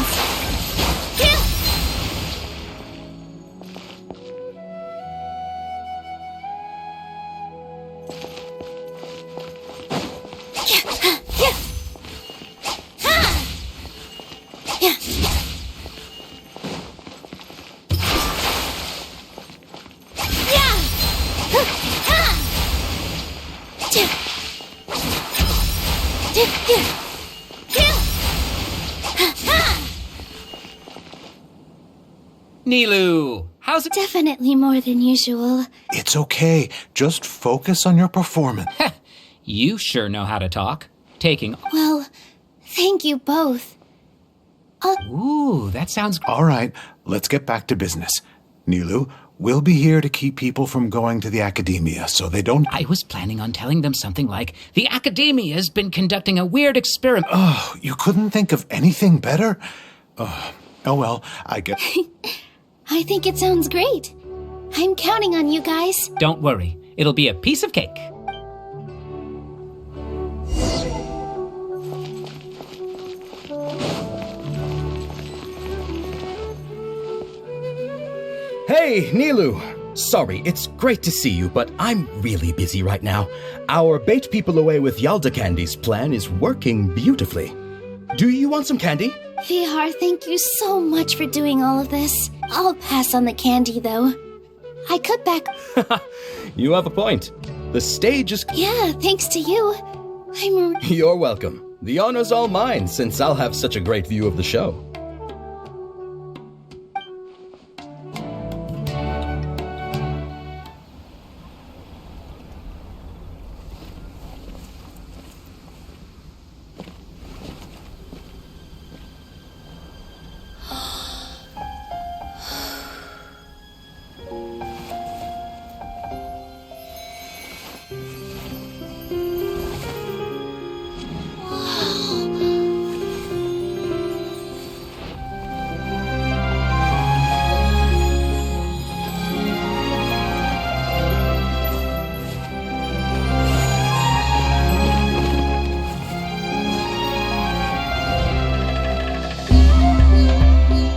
fast! Nilu, how's it? Definitely more than usual. It's okay. Just focus on your performance. You sure know how to talk. Taking... Well, thank you both. Ooh, that sounds... All right, let's get back to business. Nilu, we'll be here to keep people from going to the academia so they don't... I was planning on telling them something like, the academia's been conducting a weird experiment. Oh, you couldn't think of anything better? Oh well, I guess... I think it sounds great. I'm counting on you guys. Don't worry, it'll be a piece of cake. Hey, Nilu! Sorry, it's great to see you, but I'm really busy right now. Our Bait People Away with Yalda Candies plan is working beautifully. Do you want some candy? Vihar, thank you so much for doing all of this. I'll pass on the candy, though. I cut back... You have a point. The stage is... Yeah, thanks to you. You're welcome. The honor's all mine, since I'll have such a great view of the show.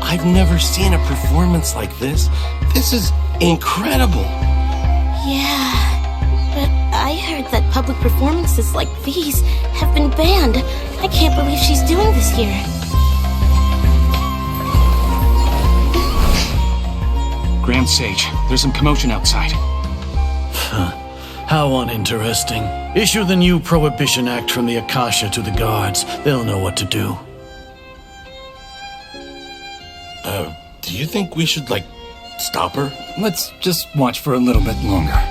I've never seen a performance like this. This is incredible. Yeah, but I heard that public performances like these have been banned. I can't believe she's doing this here. Grand Sage, there's some commotion outside. How uninteresting. Issue the new Prohibition Act from the Akasha to the guards. They'll know what to do. Do you think we should, stop her? Let's just watch for a little bit longer.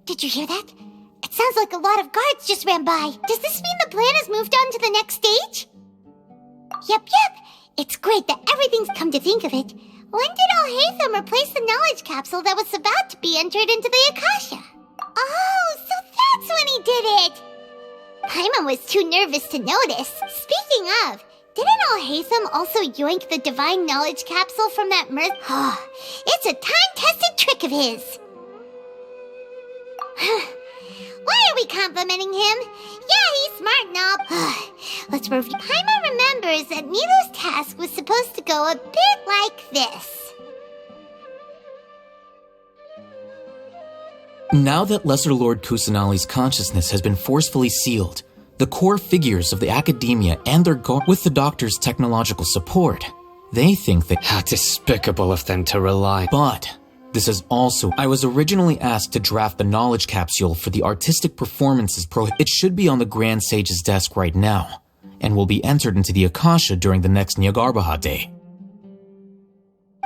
Did you hear that? It sounds like a lot of guards just ran by. Does this mean the plan has moved on to the next stage? Yep. It's great that everything's come to think of it. When did Alhaitham replace the knowledge capsule that was about to be entered into the Akasha? Oh, so that's when he did it! Paimon was too nervous to notice. Speaking of, didn't Alhaitham also yoink the divine knowledge capsule from that It's a time-tested trick of his. Why are we complimenting him? Yeah, he's smart and all. Let's review. Paimon remembers that Nilu's task was supposed to go a bit like this. Now that Lesser Lord Kusanali's consciousness has been forcefully sealed, the core figures of the academia and their guard with the doctor's technological support, they think that... How despicable of them to rely. But This is also, I was originally asked to draft the knowledge capsule for the artistic performances It should be on the Grand Sage's desk right now, and will be entered into the Akasha during the next Nyagarbha Day.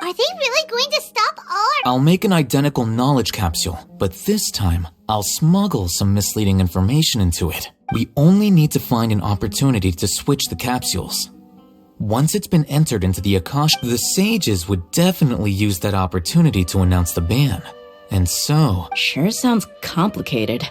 Are they really going to stop all our— I'll make an identical knowledge capsule, but this time, I'll smuggle some misleading information into it. We only need to find an opportunity to switch the capsules. Once it's been entered into the Akasha, the sages would definitely use that opportunity to announce the ban. And so... Sure sounds complicated,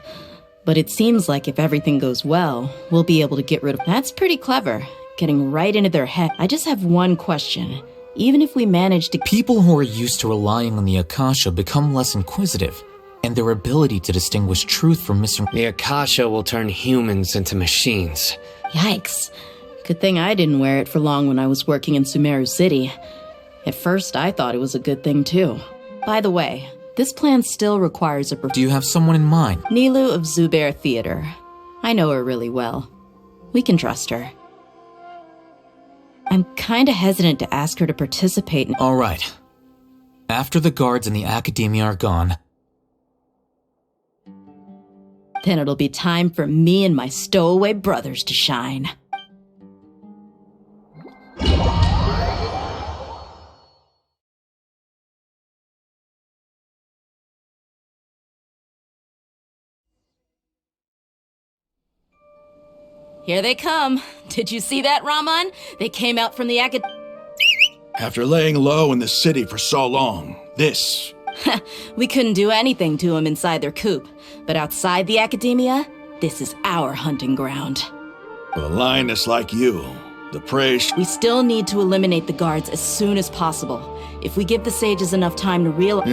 but it seems like if everything goes well, we'll be able to get rid of... That's pretty clever, getting right into their head. I just have one question. Even if we manage to... People who are used to relying on the Akasha become less inquisitive, and their ability to distinguish truth from The Akasha will turn humans into machines. Yikes. Good thing I didn't wear it for long when I was working in Sumeru City. At first, I thought it was a good thing too. By the way, this plan still requires a... Do you have someone in mind? Nilu of Zubair Theater. I know her really well. We can trust her. I'm kinda hesitant to ask her to participate in... All right. After the guards in the Academia are gone... Then it'll be time for me and my stowaway brothers to shine. Here they come. Did you see that, Raman? They came out from the After laying low in the city for so long, this... We couldn't do anything to them inside their coop. But outside the Academia, this is our hunting ground. With a lioness like you, the prey... We still need to eliminate the guards as soon as possible. If we give the sages enough time to realize...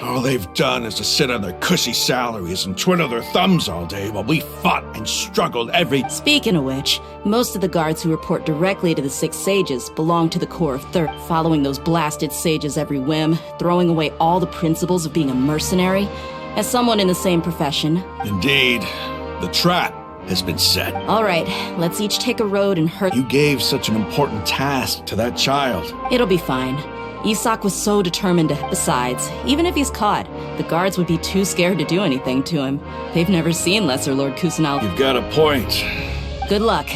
all they've done is to sit on their cushy salaries and twiddle their thumbs all day while we fought and struggled every... Speaking of which, most of the guards who report directly to the 6 sages belong to the core of Third, following those blasted sages every whim, throwing away all the principles of being a mercenary. As someone in the same profession... Indeed, the trap has been set. All right, let's each take a road and hurt... You gave such an important task to that child. It'll be fine. Isak was so determined to... Besides, even if he's caught, the guards would be too scared to do anything to him. They've never seen Lesser Lord Kusanali. You've got a point. Good luck.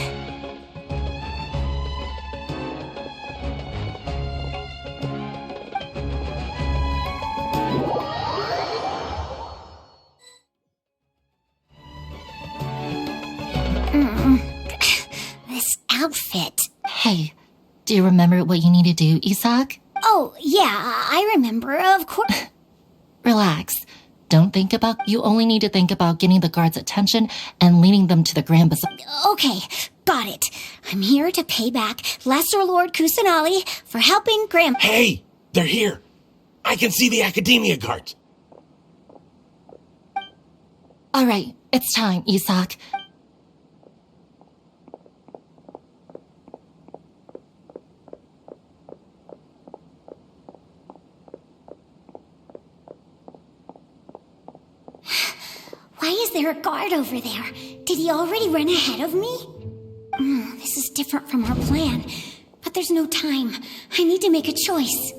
This outfit. Hey, do you remember what you need to do, Isak? Oh, yeah, I remember, of course. Relax. Don't think about... You only need to think about getting the guards' attention and leading them to the Grand Bazaar. Okay, got it. I'm here to pay back Lesser Lord Kusanali for helping Grandpa... Hey, they're here. I can see the Academia guards. All right, it's time, Isak. Why is there a guard over there? Did he already run ahead of me? This is different from our plan. But there's no time. I need to make a choice.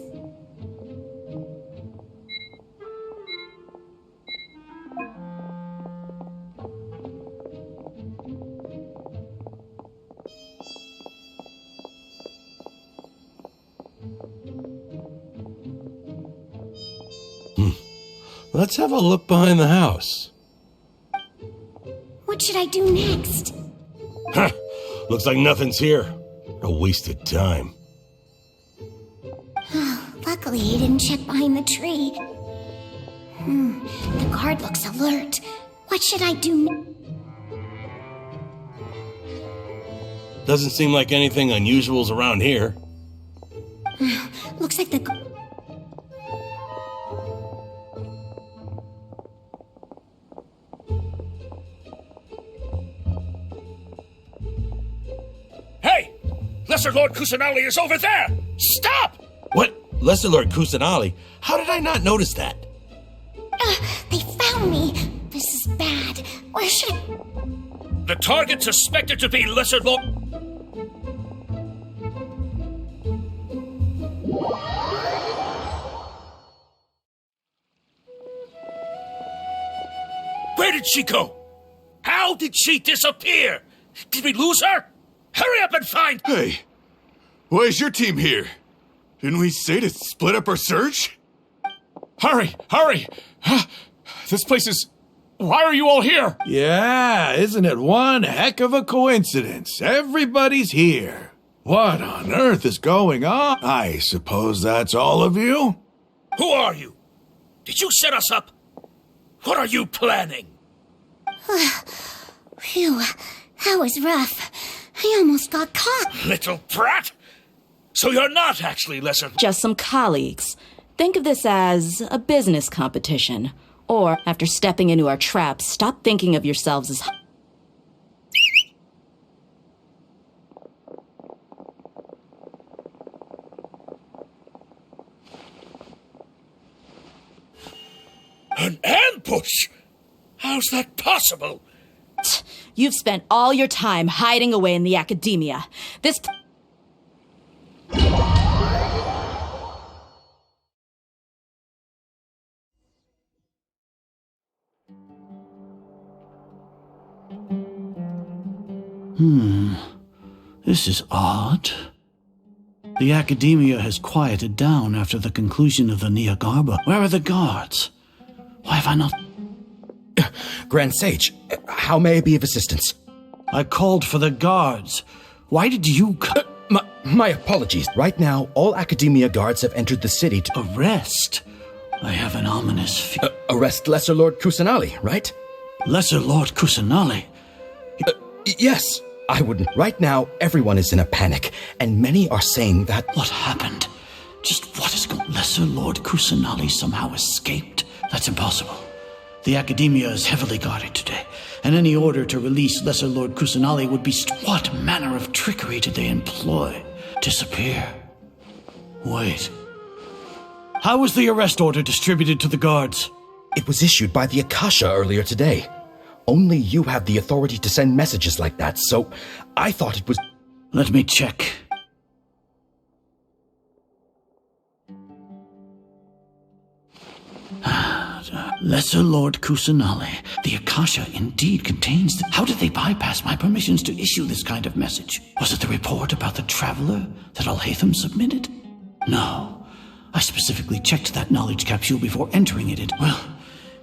Let's have a look behind the house. What should I do next? Huh. Looks like nothing's here. A wasted time. Luckily, he didn't check behind the tree. The guard looks alert. What should I do? Doesn't seem like anything unusual's around here. Looks like the... Hey! Lesser Lord Kusanali is over there! Stop! What? Lesser Lord Kusanali? How did I not notice that? They found me! This is bad. Where should I... The target suspected to be Lesser Lord... Where did she go? How did she disappear? Did we lose her? Hurry up and find... Hey, why is your team here? Didn't we say to split up our search? Hurry! Hurry! This place is... Why are you all here? Yeah, isn't it one heck of a coincidence? Everybody's here. What on earth is going on? I suppose that's all of you? Who are you? Did you set us up? What are you planning? Phew, that was rough. I almost got caught. Little brat! So you're not actually Lesser... Just some colleagues. Think of this as a business competition. Or, after stepping into our traps, stop thinking of yourselves as... An ambush? How's that possible? You've spent all your time hiding away in the academia. This... This is odd. The academia has quieted down after the conclusion of the Niagarba. Where are the guards? Why have I not... Grand Sage, how may I be of assistance? I called for the guards. Why did you... My apologies. Right now, all academia guards have entered the city to... Arrest? I have an ominous... arrest Lesser Lord Kusanali, right? Lesser Lord Kusanali? Yes. I wouldn't. Right now, everyone is in a panic, and many are saying that... What happened? Just what is going... Lesser Lord Kusanali somehow escaped? That's impossible. The academia is heavily guarded today, and any order to release Lesser Lord Kusanali would be... What manner of trickery did they employ? Disappear? Wait. How was the arrest order distributed to the guards? It was issued by the Akasha earlier today. Only you have the authority to send messages like that, so I thought it was... Let me check. Lesser Lord Kusanali. The Akasha indeed contains the... How did they bypass my permissions to issue this kind of message? Was it the report about the traveler that Alhaitham submitted? No. I specifically checked that knowledge capsule before entering it. Well,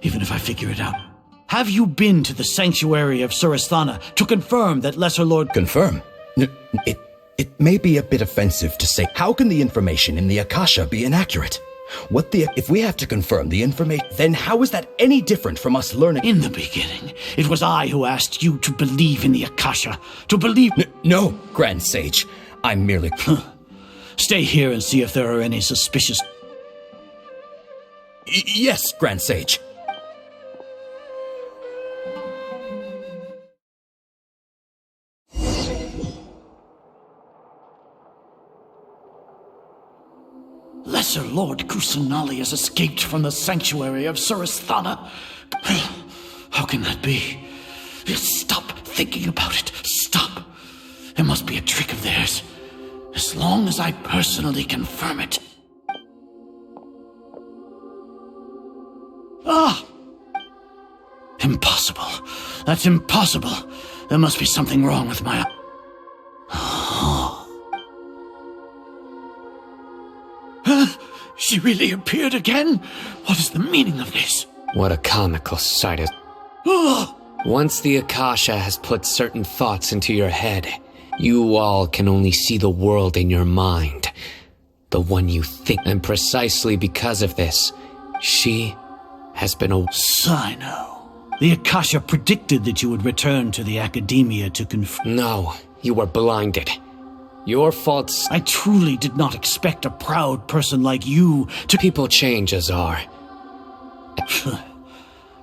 even if I figure it out. Have you been to the sanctuary of Surasthana to confirm that Lesser Lord... Confirm? It may be a bit offensive to say, how can the information in the Akasha be inaccurate? If we have to confirm the information, then how is that any different from us learning? In the beginning, it was I who asked you to believe in the Akasha, to believe... No, Grand Sage. I'm merely... Stay here and see if there are any suspicious... Yes, Grand Sage. Lesser Lord Kusanali has escaped from the sanctuary of Surasthana. How can that be? Stop thinking about it. Stop. It must be a trick of theirs. As long as I personally confirm it. Ah! Impossible. That's impossible. There must be something wrong with my... She really appeared again? What is the meaning of this? What a comical sight is... Once the Akasha has put certain thoughts into your head, you all can only see the world in your mind. The one you think. And precisely because of this, she has been a... Sino. The Akasha predicted that you would return to the academia to confirm... No, you were blinded. Your faults... I truly did not expect a proud person like you to... People change, Azar.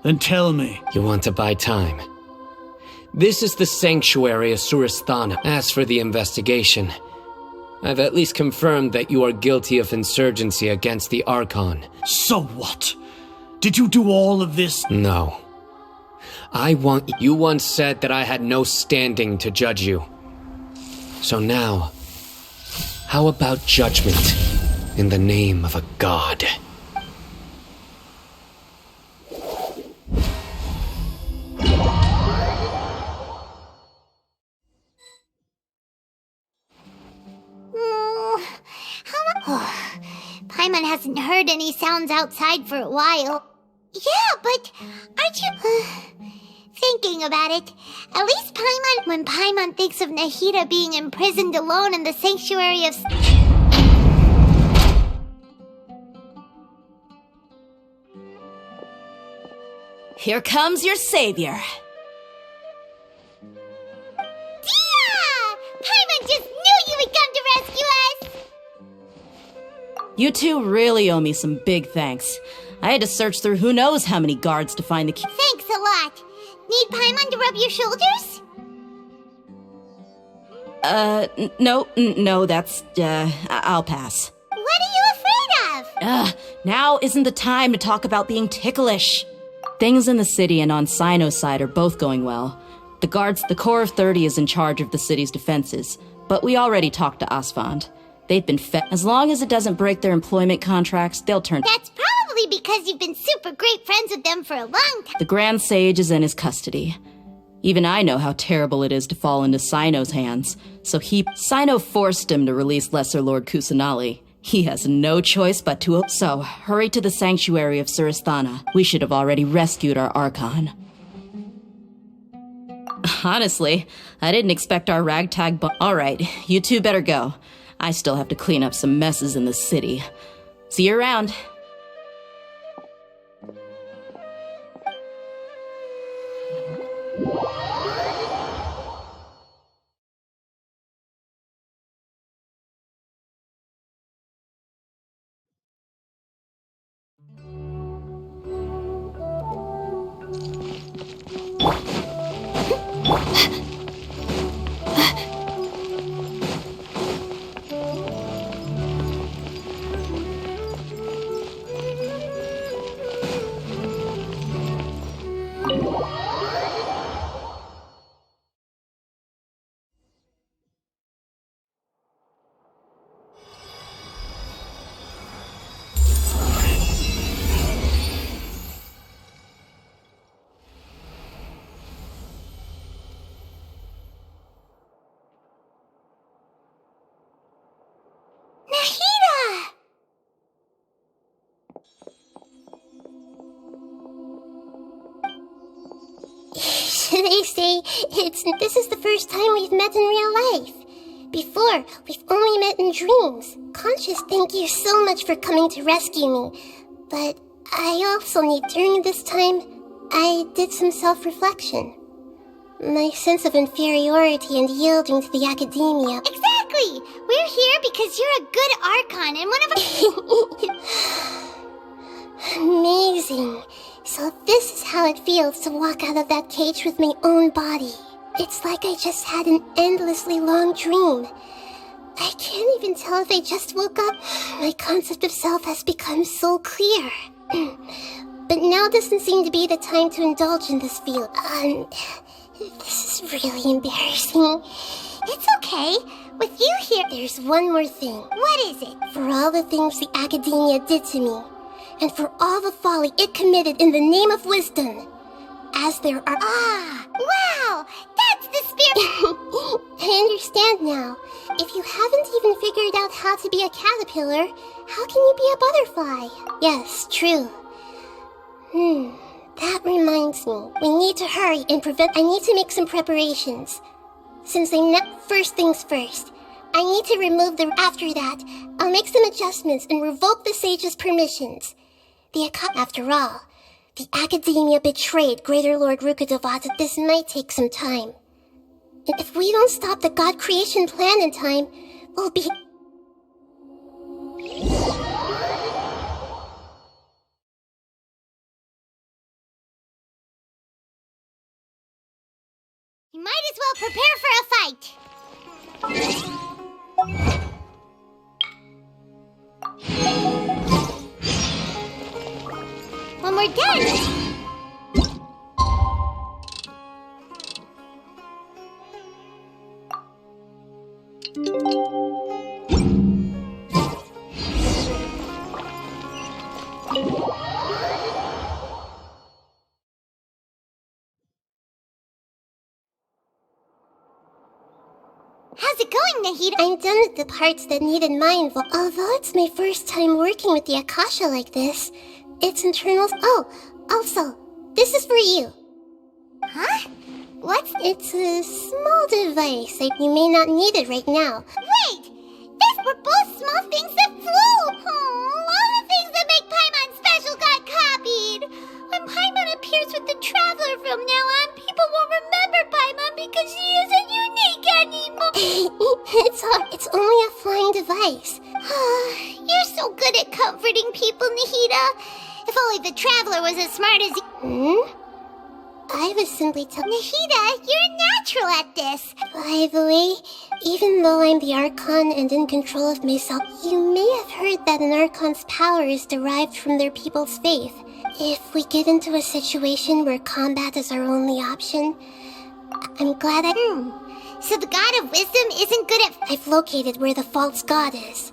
Then tell me. You want to buy time? This is the sanctuary of Surasthana. As for the investigation, I've at least confirmed that you are guilty of insurgency against the Archon. So what? Did you do all of this? No. You once said that I had no standing to judge you. So now, how about judgment in the name of a god? heard any sounds outside for a while. Yeah, but aren't you... Thinking about it, at least when Paimon thinks of Nahida being imprisoned alone in the sanctuary of... Here comes your savior. Dia! Paimon just knew you would come to rescue us! You two really owe me some big thanks. I had to search through who knows how many guards to find the key. Thanks a lot. Need Paimon to rub your shoulders? No, that's, I'll pass. What are you afraid of? Now isn't the time to talk about being ticklish. Things in the city and on Sino's side are both going well. The Corps of 30 is in charge of the city's defenses, but we already talked to Asfand. They've been as long as it doesn't break their employment contracts, they'll turn. That's probably because you've been super great friends with them for a long time. The Grand Sage is in his custody. Even I know how terrible it is to fall into Sino's hands, so Sino forced him to release Lesser Lord Kusanali. He has no choice but to... So, hurry to the sanctuary of Surasthana. We should have already rescued our Archon. Honestly, I didn't expect our ragtag Alright, you two better go. I still have to clean up some messes in the city. See you around. They say this is the first time we've met in real life. Before, we've only met in dreams. Conscious, thank you so much for coming to rescue me. But I also need, during this time, I did some self-reflection. My sense of inferiority and yielding to the academia. Exactly! We're here because you're a good Archon and one of our... Amazing. So this is how it feels to walk out of that cage with my own body. It's like I just had an endlessly long dream. I can't even tell if I just woke up. My concept of self has become so clear. But now doesn't seem to be the time to indulge in this field. This is really embarrassing. It's okay. With you here, there's one more thing. What is it? For all the things the academia did to me, and for all the folly it committed in the name of wisdom, as there are... Ah! Wow! That's the spirit! I understand now. If you haven't even figured out how to be a caterpillar, how can you be a butterfly? Yes, true. That reminds me. We need to hurry and I need to make some preparations. Since first things first, I need to remove After that, I'll make some adjustments and revoke the sage's permissions. After all, the academia betrayed Greater Lord Rukkhadevata. This might take some time. And if we don't stop the God creation plan in time, we'll be... You might as well prepare for a fight. When we're done... How's it going, Nahida. I'm done with the parts that needed my involvement. Although it's my first time working with the Akasha like this, its internals. Oh, also, this is for you. Huh? What? It's a small device. Like you may not need it right now. Wait! These were both small things that flew! Oh, all the things that make Paimon special got copied! When Paimon appears with the Traveler from now on, people will remember Paimon because she isn't unique anymore! It's only a flying device. You're so good at comforting people, Nahida. If only the Traveler was as smart as you. I was simply telling Nahida, you're natural at this. By the way, even though I'm the Archon and in control of myself, you may have heard that an Archon's power is derived from their people's faith. If we get into a situation where combat is our only option, I'm glad So the God of Wisdom isn't good at... I've located where the false god is.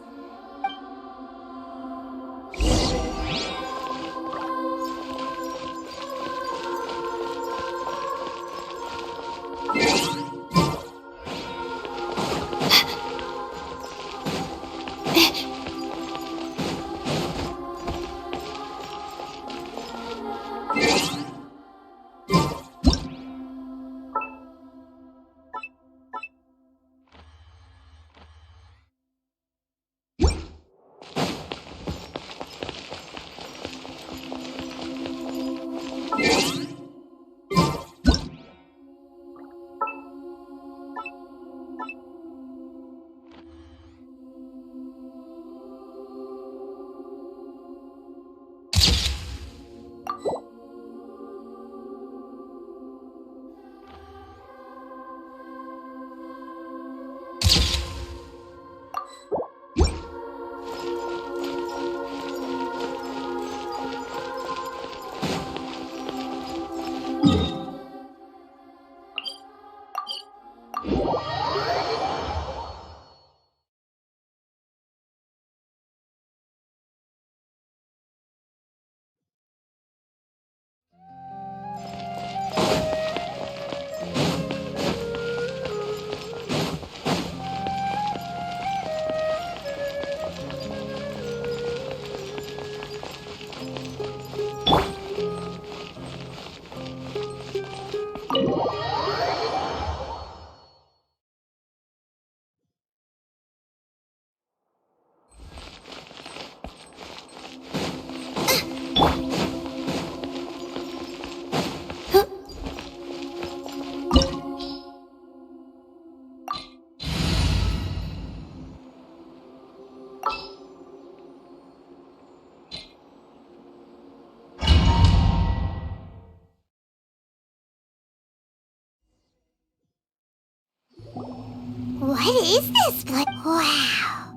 What is this? Wow.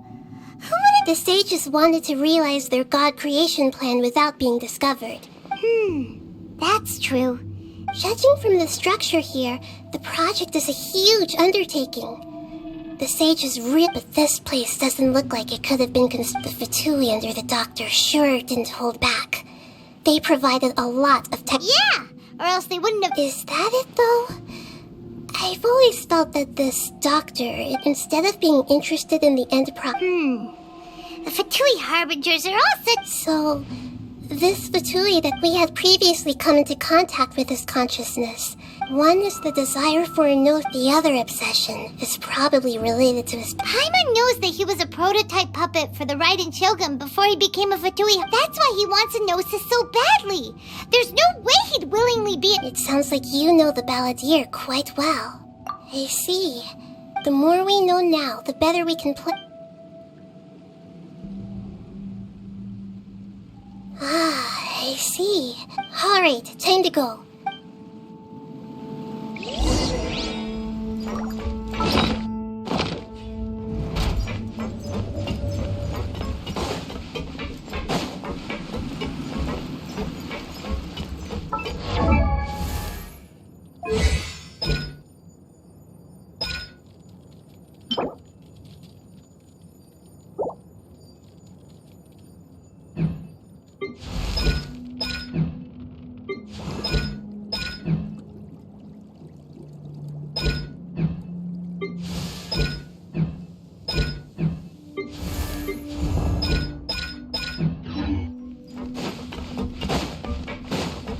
Who would have... The sages wanted to realize their god creation plan without being discovered. That's true. Judging from the structure here, the project is a huge undertaking. The sages but this place doesn't look like it could have been the Fatui under the doctor sure didn't hold back. They provided a lot of tech. Yeah! Or else they wouldn't have... Is that it, though? I've always felt that this doctor, instead of being interested in the end The Fatui Harbingers are all such... So, this Fatui that we had previously come into contact with his consciousness. One is the desire for a note, the other obsession is probably related to his... Paimon knows that he was a prototype puppet for the Raiden Shogun before he became a Fatui. That's why he wants a Gnosis so badly. There's no way he'd willingly be... It sounds like you know the Balladeer quite well. I see. The more we know now, the better we can play... I see. Alright, time to go.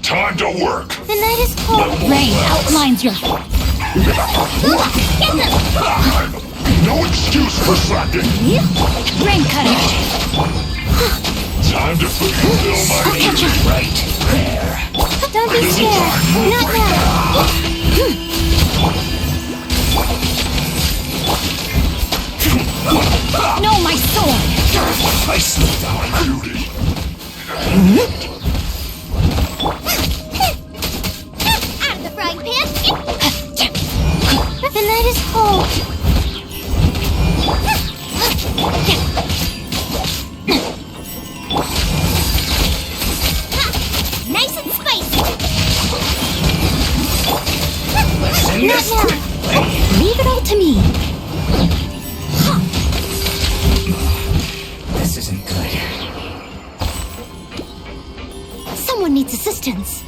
Time to work. The night is cold. Rain outlines your... Get them! No excuse for slacking. Rain cutter. Time to fulfill my duty. Right there. Don't be scared. Not now. No, my sword. I slipped our duty. Out of the frying pan. The night is cold. Nice and spicy. Not now. Leave it all to me. This isn't good. Someone needs assistance.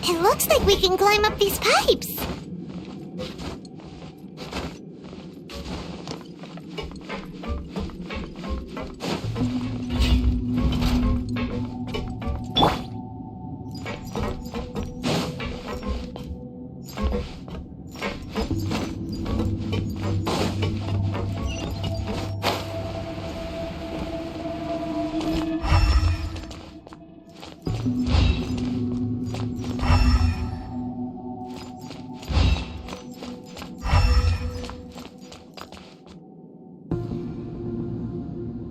It looks like we can climb up these pipes.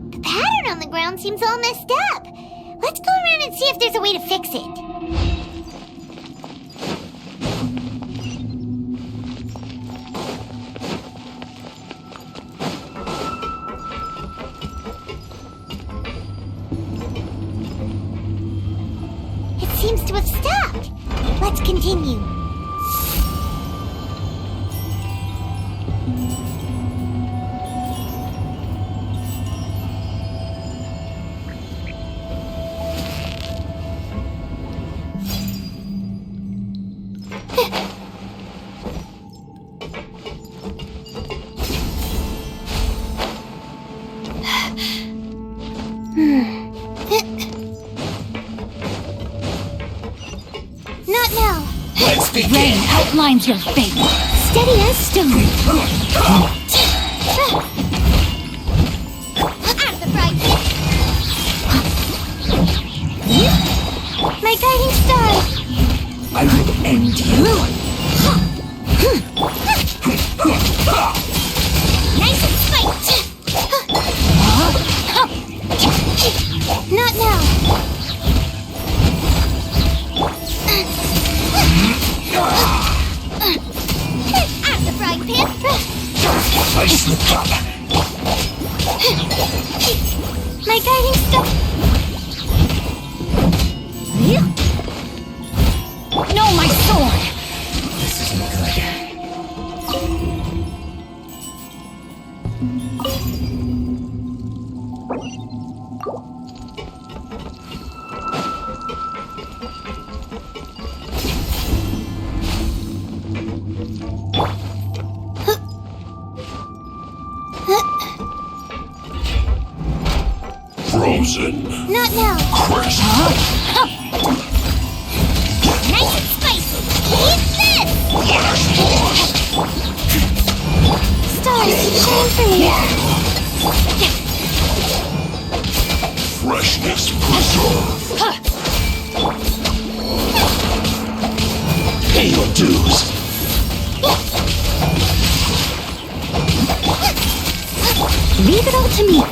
The pattern on the ground seems all messed up. Let's go around and see if there's a way to fix it. It seems to have stopped. Let's continue. Not now. Let's begin. Rain outlines your fate. Steady as stone. Out of the frying pan. My guiding star. I will end you. Nice and spicy. Not now. Out of the frying pan. I slipped up. My guiding star. No, my sword. This isn't good. Frozen. Not now. Crisp. Nice and spicy. Eat this. Last lost. Stars, shine for me. Freshness preserved. Pay your dues. Leave it all to me.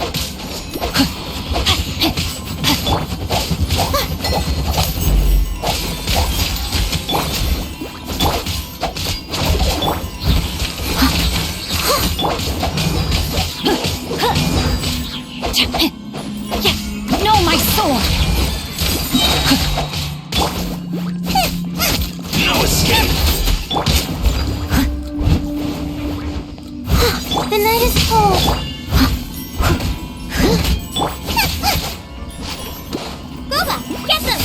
No, my sword. No escape. The night is cold. Booba, get them!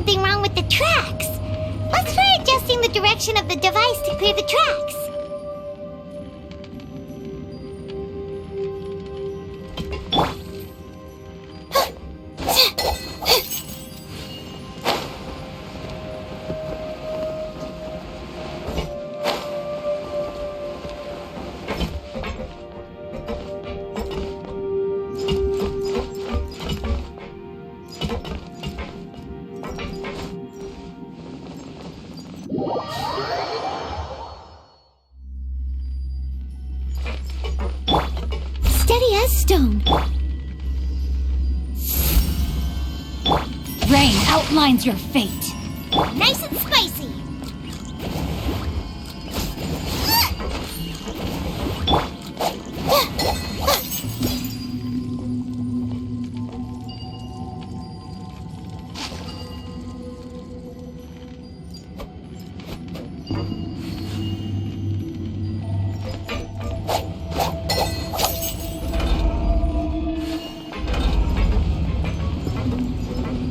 something wrong with the tracks. Let's try adjusting the direction of the device to clear the tracks. Steady as stone. Rain outlines your fate. Nice and spicy.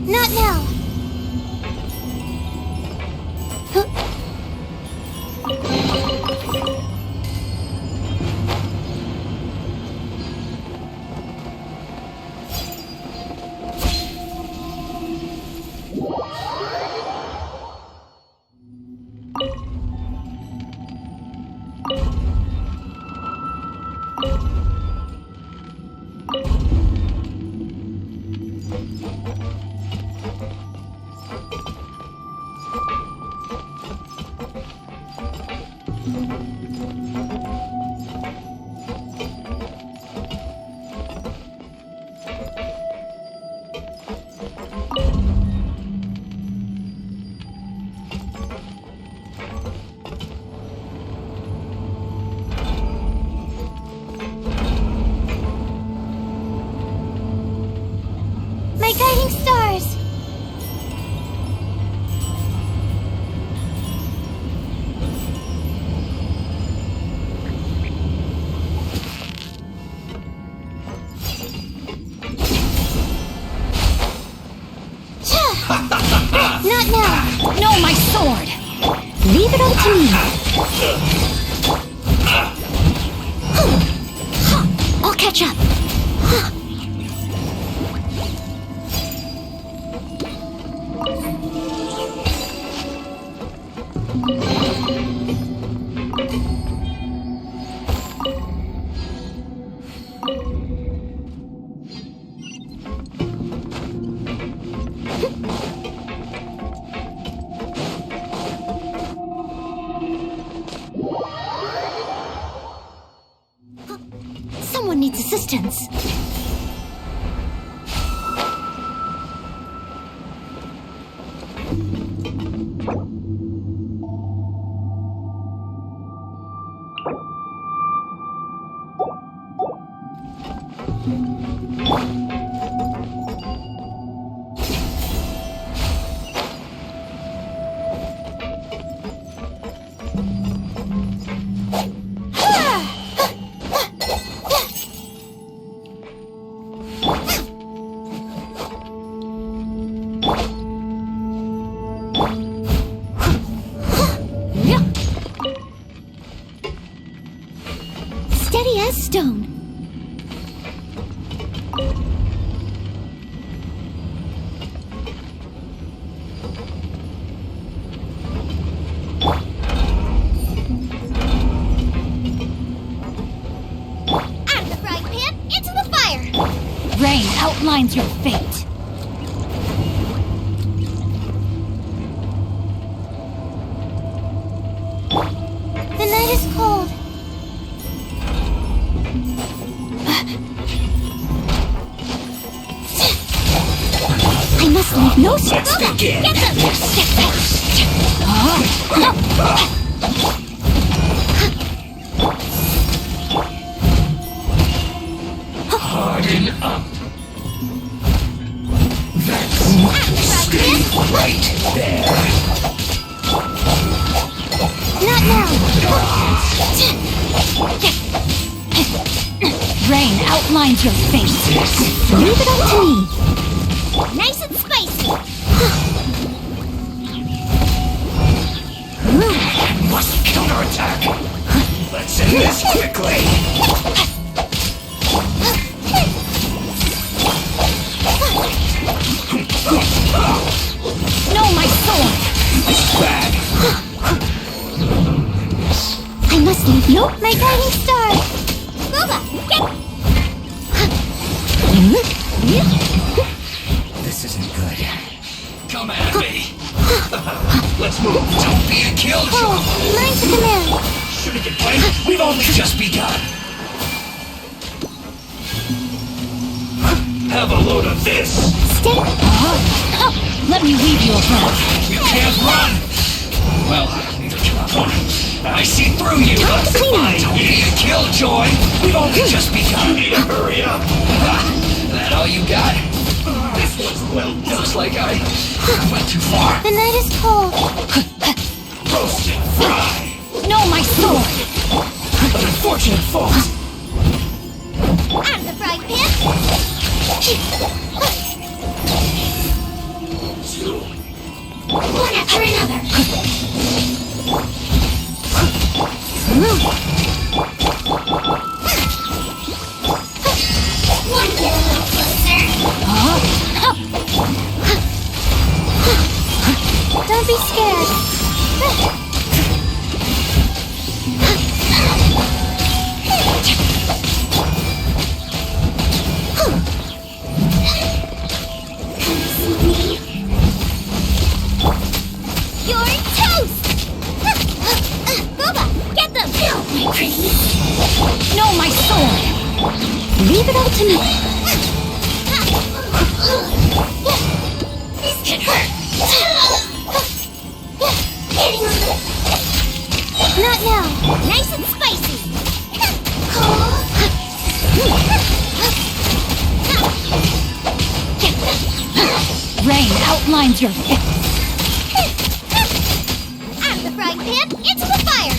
Not now. My guiding stars. Not now. No, my sword. Leave it all to me. I'll catch up. Someone needs assistance. Steady as stone. Out of the frying pan, into the fire. Rain outlines your fate. The night is cold. I must leave no space. Let's begin. Harden up. That's stay right there. Not now. Rain outlines your fate. Leave it up to me. Nice and spicy. must counterattack. Let's end this quickly. No, my sword! This is bad. I must leave. Nope, my guiding star. Boba, get. This isn't good. Come at me. Let's move. Don't be a killjoy. Mine's a command. Shouldn't get played. We've only just begun. Have a load of this. Stay. Let me leave you alone. You can't run. Well, neither can I see through you. Don't be a killjoy. We've only just begun. You need to hurry up. That all you got? Well, looks like I went too far. The night is cold. Roast and fry. No, my sword! An unfortunate fault. Out of the frying pan. One after another. One get a little closer. Don't be scared. You're toast! Boba, get them! No, my pretty. No, my sword! Leave it all to me. This can hurt. Not now. Nice and spicy. Rain outlines your face. Out of the frying pan, into the fire.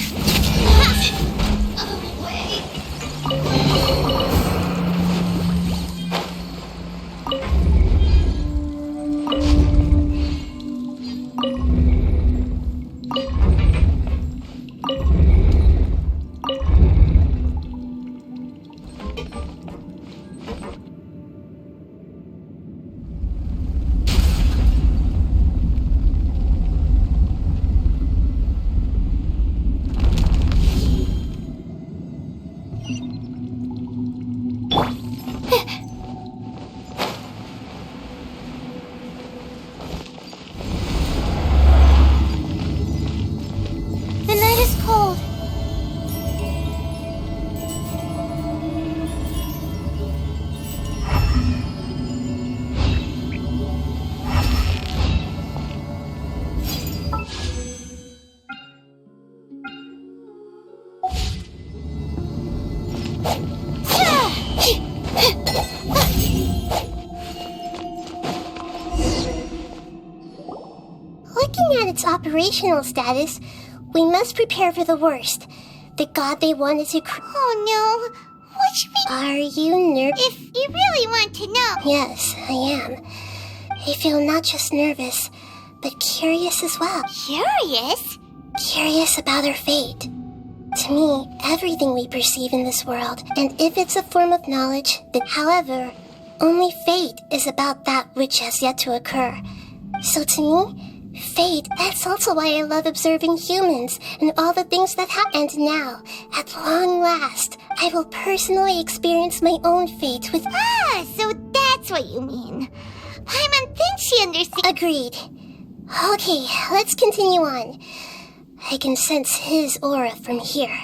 The night is cold. Looking at its operational status, we must prepare for the worst. The god they wanted to Oh no! What should we... Are you nervous? If you really want to know... Yes, I am. I feel not just nervous, but curious as well. Curious? Curious about our fate. To me, everything we perceive in this world, and if it's a form of knowledge, then however, only fate is about that which has yet to occur. So to me, fate, that's also why I love observing humans and all the things that happen. And now, at long last, I will personally experience my own fate with... Ah, so that's what you mean. Paimon thinks she understands. Agreed. Okay, let's continue on. I can sense his aura from here.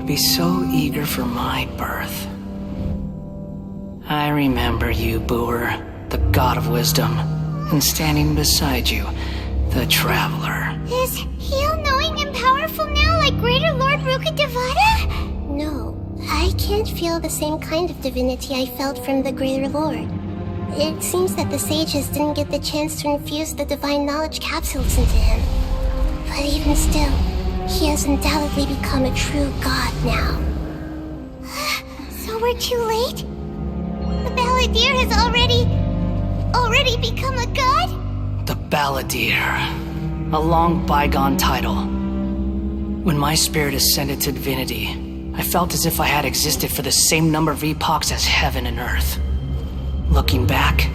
would be so eager for my birth. I remember you, Booer, the god of wisdom, and standing beside you, the traveler. Is he all-knowing and powerful now like Greater Lord Rukkhadevata? No, I can't feel the same kind of divinity I felt from the Greater Lord. It seems that the sages didn't get the chance to infuse the divine knowledge capsules into him. But even still, he has undoubtedly become a true god now. So we're too late? The Balladeer has already become a god? The Balladeer. A long bygone title. When my spirit ascended to divinity, I felt as if I had existed for the same number of epochs as heaven and earth. Looking back,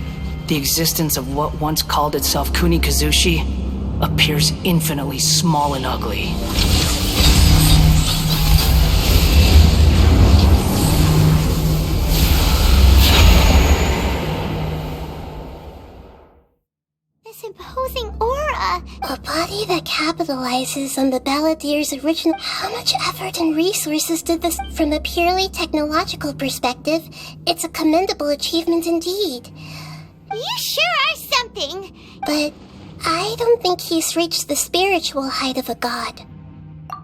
the existence of what once called itself Kunikazushi appears infinitely small and ugly. This imposing aura! A body that capitalizes on the Balladeer's original... How much effort and resources did this... From a purely technological perspective, it's a commendable achievement indeed. You sure are something! But I don't think he's reached the spiritual height of a god.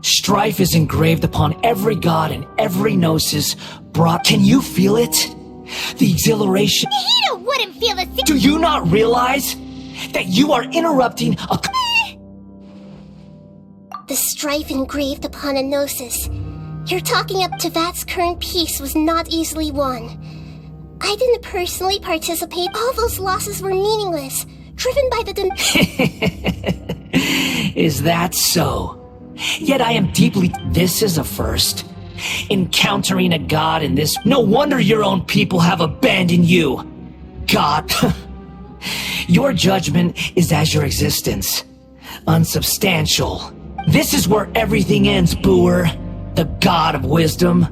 Strife is engraved upon every god and every gnosis brought... Can you feel it? The exhilaration... Hito wouldn't feel the same... Do you not realize that you are interrupting a... The strife engraved upon a gnosis. You're talking up to Vat's current peace was not easily won. I didn't personally participate. All those losses were meaningless, driven by the... Is that so? Yet I am deeply... This is a first. Encountering a god in this... No wonder your own people have abandoned you. God... Your judgment is as your existence. Unsubstantial. This is where everything ends, Booer. The god of wisdom.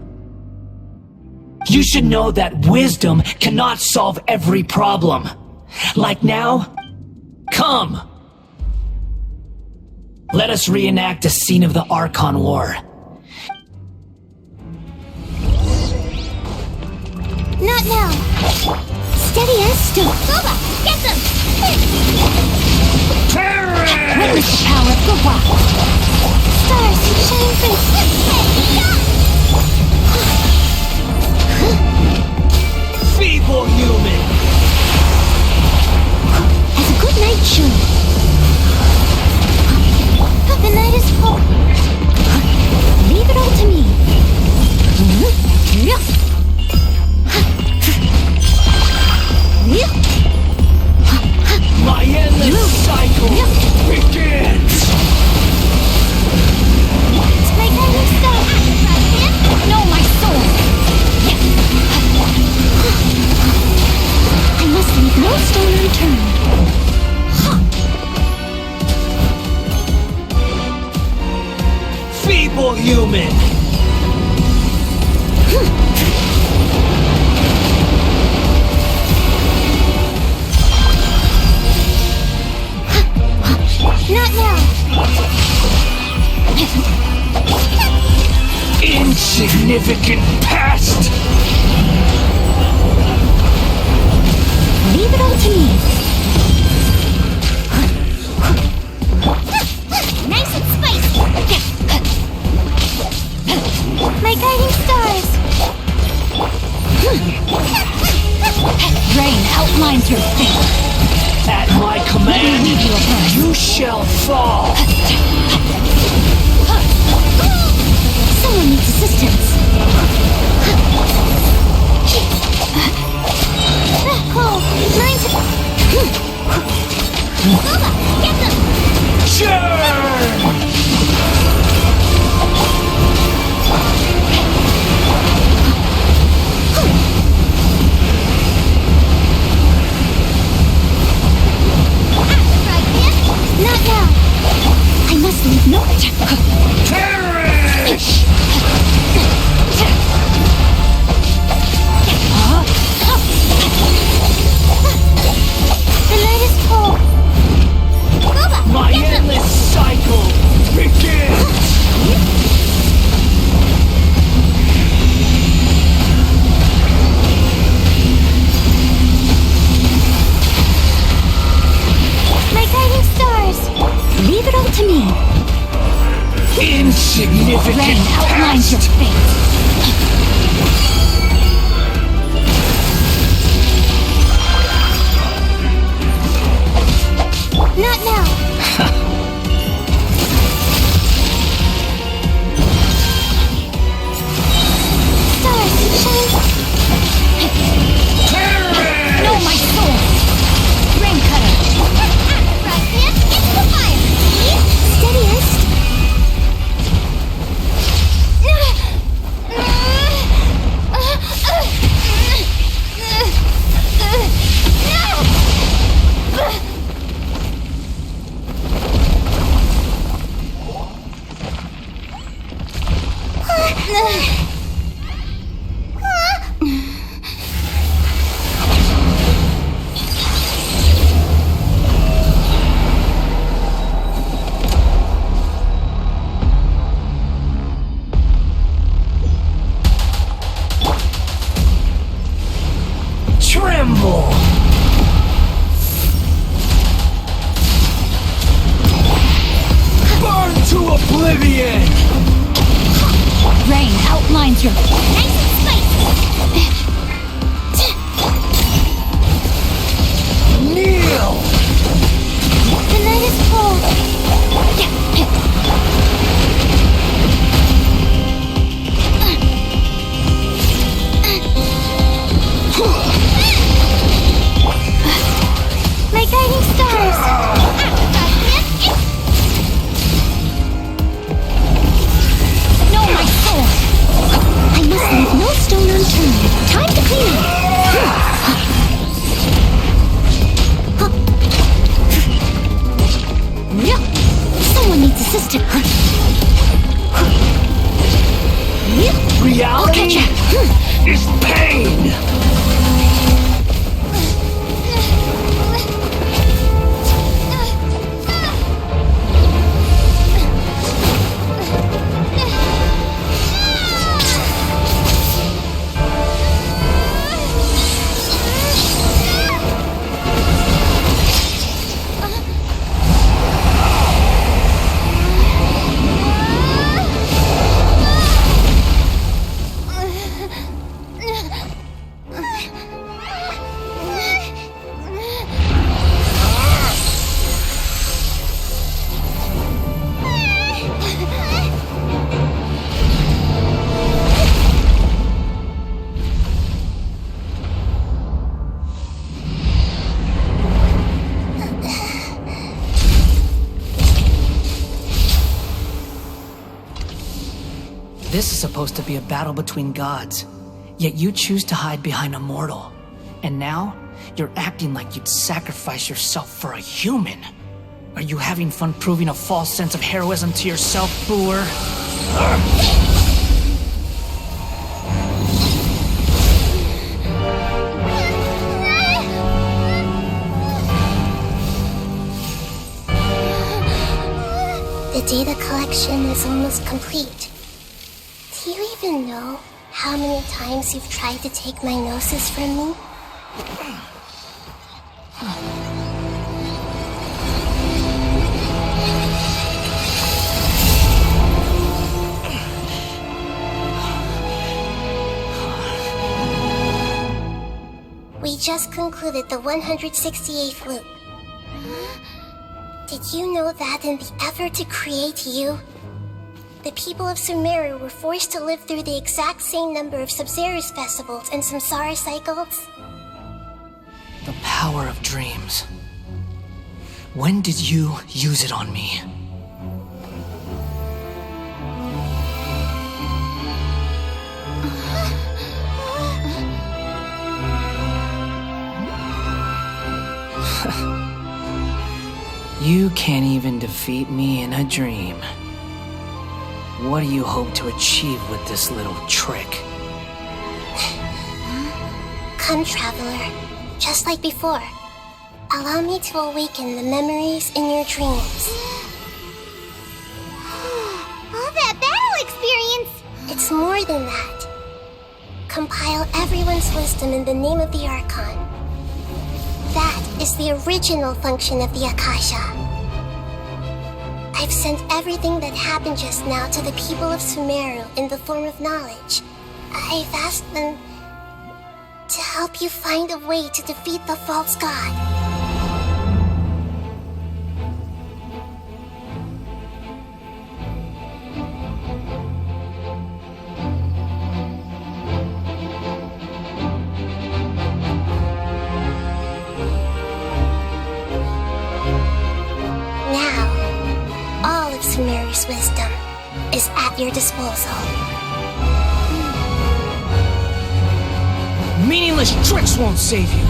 You should know that wisdom cannot solve every problem. Like now? Come! Let us reenact a scene of the Archon War. Not now! Steady as stone! Boba! Get them! Witness the power of Goba! Stars, shine free! Feeble human! As a good night should. The night is full. Leave it all to me. My endless cycle begins! My guiding star! No, my soul! I must leave no stone unturned. Feeble human! Not now! Insignificant past! Leave it all to me. Nice and spicy! My guiding stars! Rain outlines your fate. At my command, you shall fall! Someone needs assistance. Oh, mine's... Boba, get them! Churn! Not now! I must leave no... Perish! your fate. Not now. Stars, shine. No, my soul. Rain cutter. Right hand into the fire. Steadiest. Tremble! Burn to oblivion! Rain outlines your... Nice and spicy. Kneel! The night is cold. My guiding stars. No, my soul. I must leave no stone unturned. Time to clean up. Someone needs assistance. Reality I'll catch ya. is pain! This is supposed to be a battle between gods, yet you choose to hide behind a mortal. And now, you're acting like you'd sacrifice yourself for a human. Are you having fun proving a false sense of heroism to yourself, Booer? The data collection is almost complete. Do you even know how many times you've tried to take my gnosis from me? We just concluded the 168th loop. Did you know that in the effort to create you, the people of Sumeru were forced to live through the exact same number of Sub-Zerus festivals and samsara cycles? The power of dreams. When did you use it on me? You can't even defeat me in a dream. What do you hope to achieve with this little trick? Come, traveler. Just like before. Allow me to awaken the memories in your dreams. All that battle experience! It's more than that. Compile everyone's wisdom in the name of the Archon. That is the original function of the Akasha. I've sent everything that happened just now to the people of Sumeru in the form of knowledge. I've asked them to help you find a way to defeat the false god. Sumeru's wisdom is at your disposal. Meaningless tricks won't save you.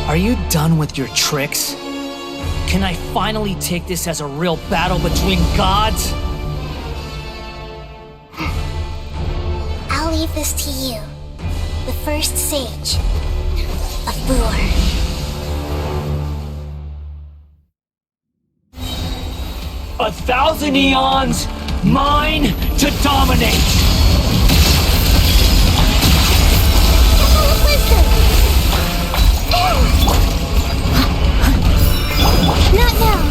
Are you done with your tricks? Can I finally take this as a real battle between gods? I'll leave this to you, the first sage of Brewer. 1,000 eons, mine to dominate! Not now!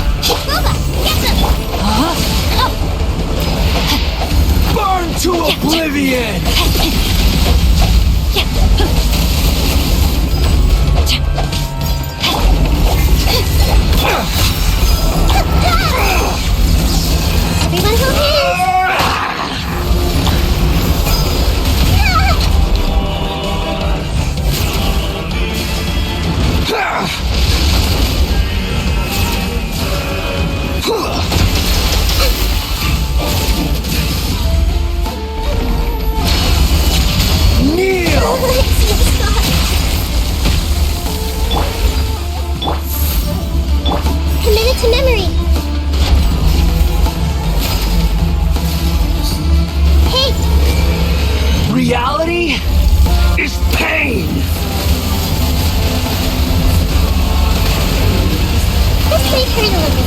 Roba, get them! Burn to oblivion! Everyone hold Commit it to memory. Hate. Reality is pain. This might hurt a little.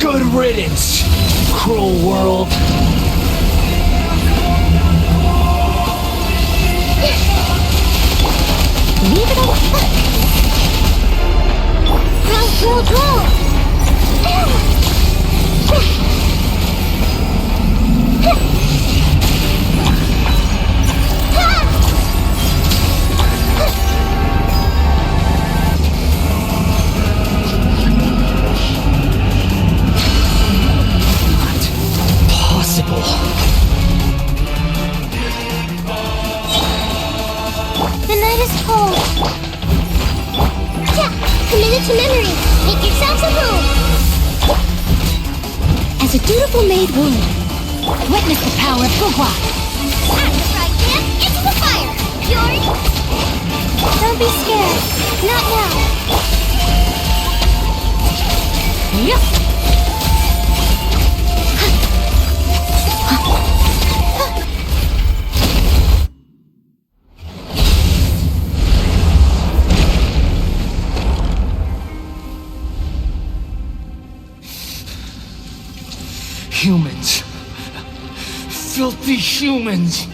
Good riddance, cruel world. Leave it alone. Roll. Not possible. The night is cold. Commit it to memory. Make yourselves at home. As a dutiful maid would, witness the power of Gugwa. Act the fried pan into the fire. Yori. Don't be scared. Not now. Yep. Humans. Filthy humans.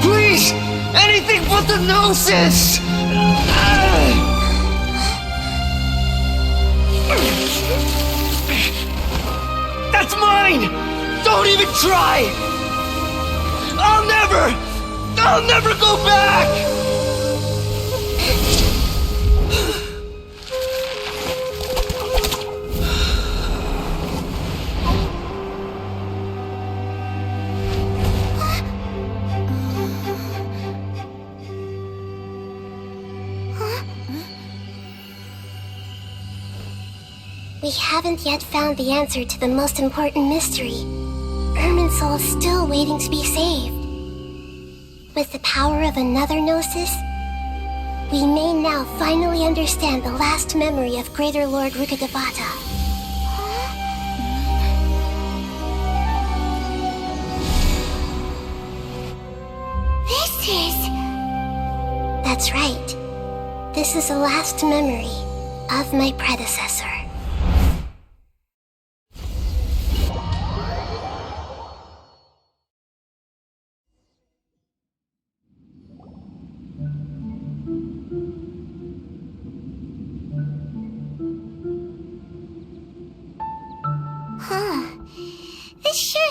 Please! Anything but the gnosis! That's mine! Don't even try! I'll never I'll never go back! We haven't yet found the answer to the most important mystery. Irminsul is still waiting to be saved. With the power of another Gnosis, we may now finally understand the last memory of Greater Lord Rukkhadevata. This is... That's right. This is the last memory of my predecessor.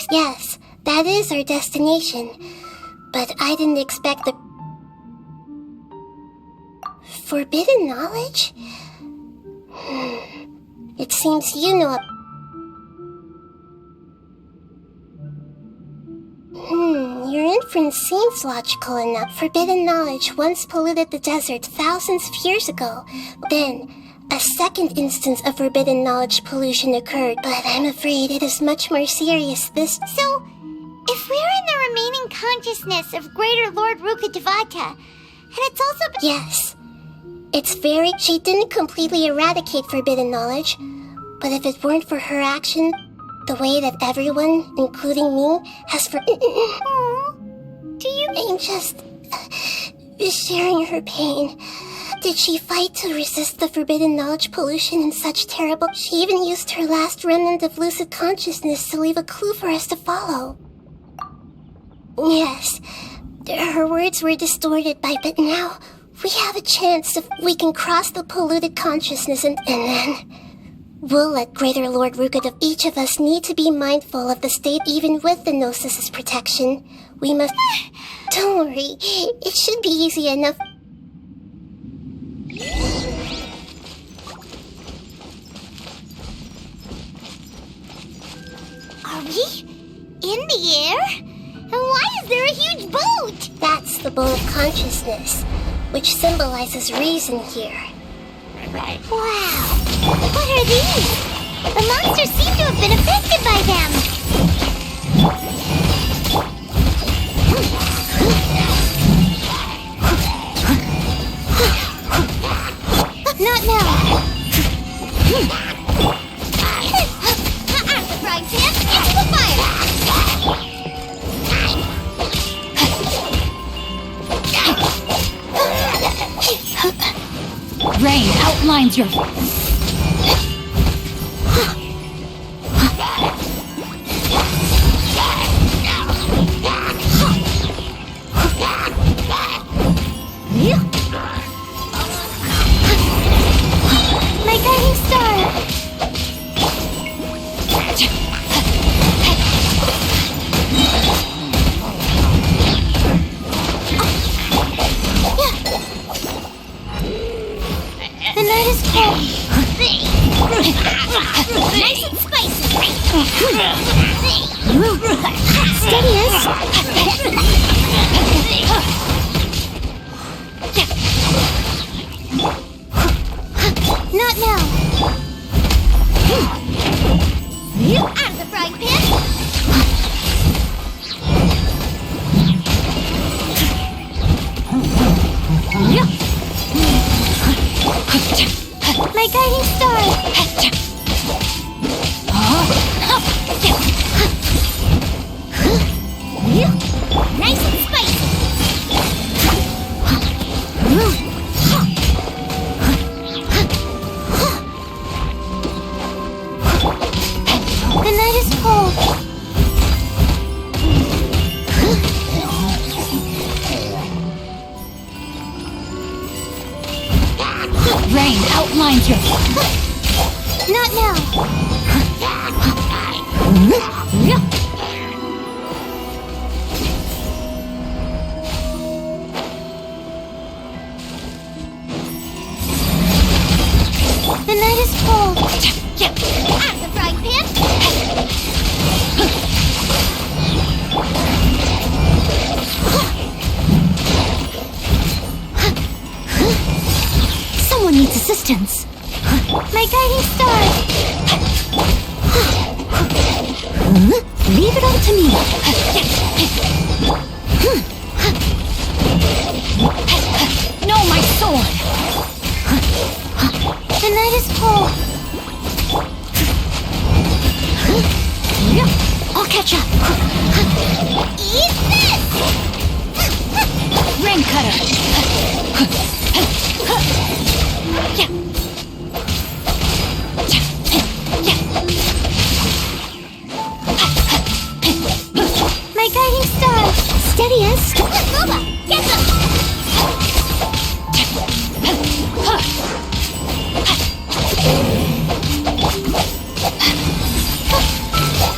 Yes, that is our destination. But I didn't expect the... Forbidden knowledge? It seems you know your inference seems logical enough. Forbidden knowledge once polluted the desert thousands of years ago. Then, a second instance of forbidden knowledge pollution occurred, but I'm afraid it is much more serious this... So, if we're in the remaining consciousness of Greater Lord Rukkhadevata, and it's also... Yes. It's very... She didn't completely eradicate forbidden knowledge, but if it weren't for her action, the way that everyone, including me, has for... Do you... I'm just... sharing her pain. Did she fight to resist the forbidden knowledge pollution in such terrible... She even used her last remnant of lucid consciousness to leave a clue for us to follow. Yes, her words were distorted but now we have a chance if we can cross the polluted consciousness and then we'll let Greater Lord Rukkhadevata. Each of us need to be mindful of the state even with the Gnosis' protection. We must... Don't worry, it should be easy enough. Are we in the air? And why is there a huge boat? That's the boat of consciousness, which symbolizes reason here. Wow! What are these? The monsters seem to have been affected by them. Not now! Out of the frying pan, into the fire! Rain outlines your... My guiding star! The night is cold. Nice and spicy. Steady us. Not now. Out of the frying pan. My guiding star! Nice and spicy! The night is cold. Rain outlines your... Not now. is cold. Out of the frying pan. Someone needs assistance. My guiding star. Leave it all to me. No, my sword. The night is cold. I'll catch up. Eat this! Rain cutter. My guiding star. Steady as Boba, get them!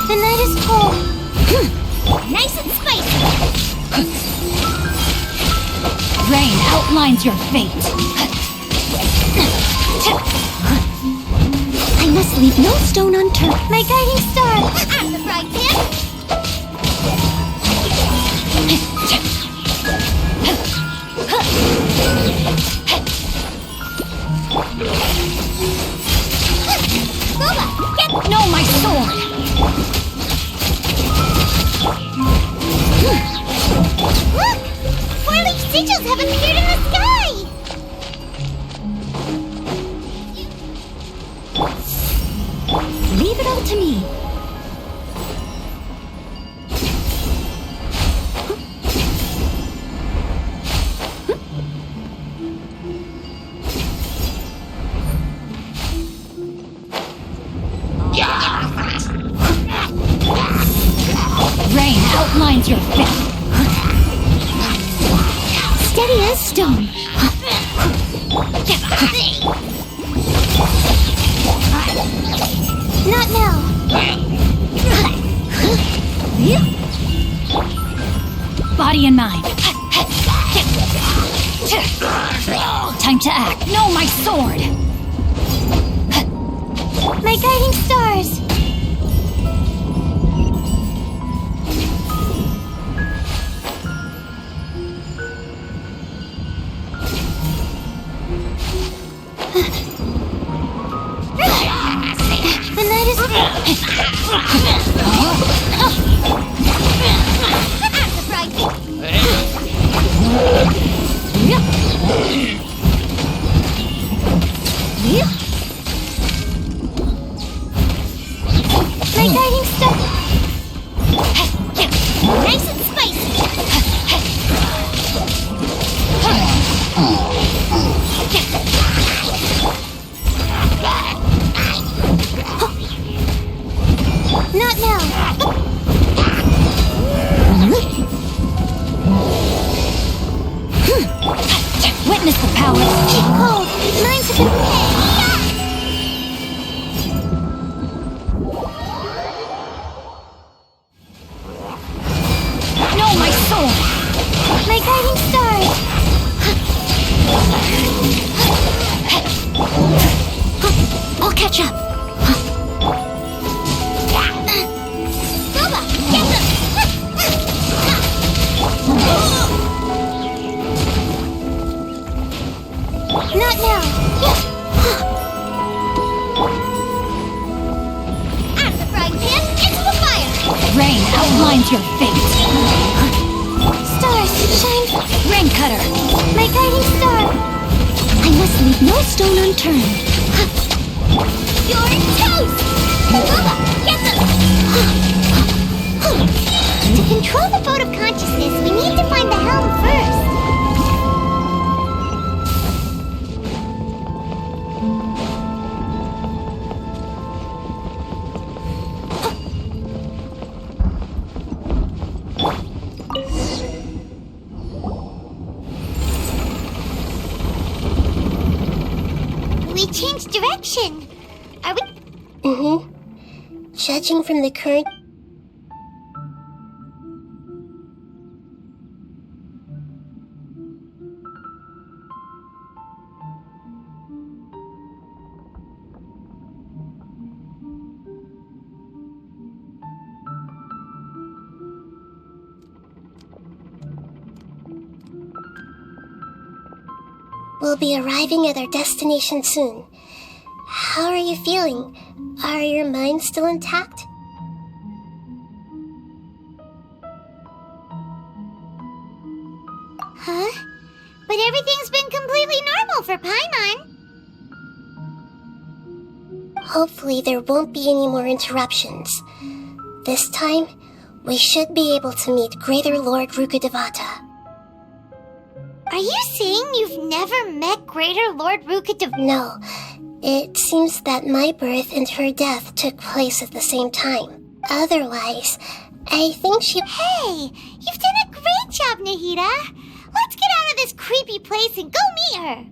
The night is cold. Nice and spicy. Rain outlines your fate. I must leave no stone unturned. My guiding star. Out of the frying pan. Boba, get No, my sword. Look! 4-leaf sigils have appeared in the sky! Leave it all to me. Rain outlines your fate. Steady as stone. Not now. Body and mind. Time to act. No, my sword. My guiding stars. The night is... Out the frying pan. My guiding star. Nice and spicy. Not now. Witness the power. Keep cold. Mine's a bit... No, my sword. My guiding stars. I'll catch up. Boba, get them! Not now. Out of the frying pan, into the fire. Rain outlines your fate. Stars, shine. Rain cutter. My guiding star. I must leave no stone unturned. You're toast! Boba, get them! To control the boat of consciousness, we need to find the helm first. We changed direction. Are we? Mm-hmm. Judging from the current... We'll be arriving at our destination soon. How are you feeling? Are your minds still intact? Huh? But everything's been completely normal for Paimon. Hopefully there won't be any more interruptions. This time, we should be able to meet Greater Lord Rukkhadevata. Are you saying you've never met Greater Lord Rukkhadevata? No. It seems that my birth and her death took place at the same time. Otherwise, I think she... Hey! You've done a great job, Nahida! Let's get out of this creepy place and go meet her!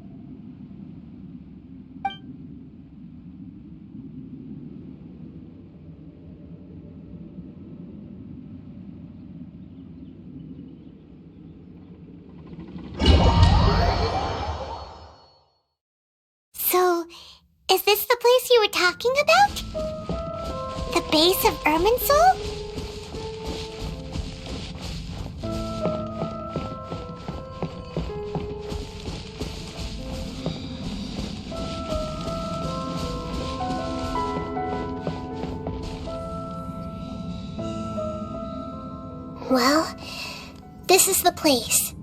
So, is this the place you were talking about? The base of Irminsul? Well, this is the place.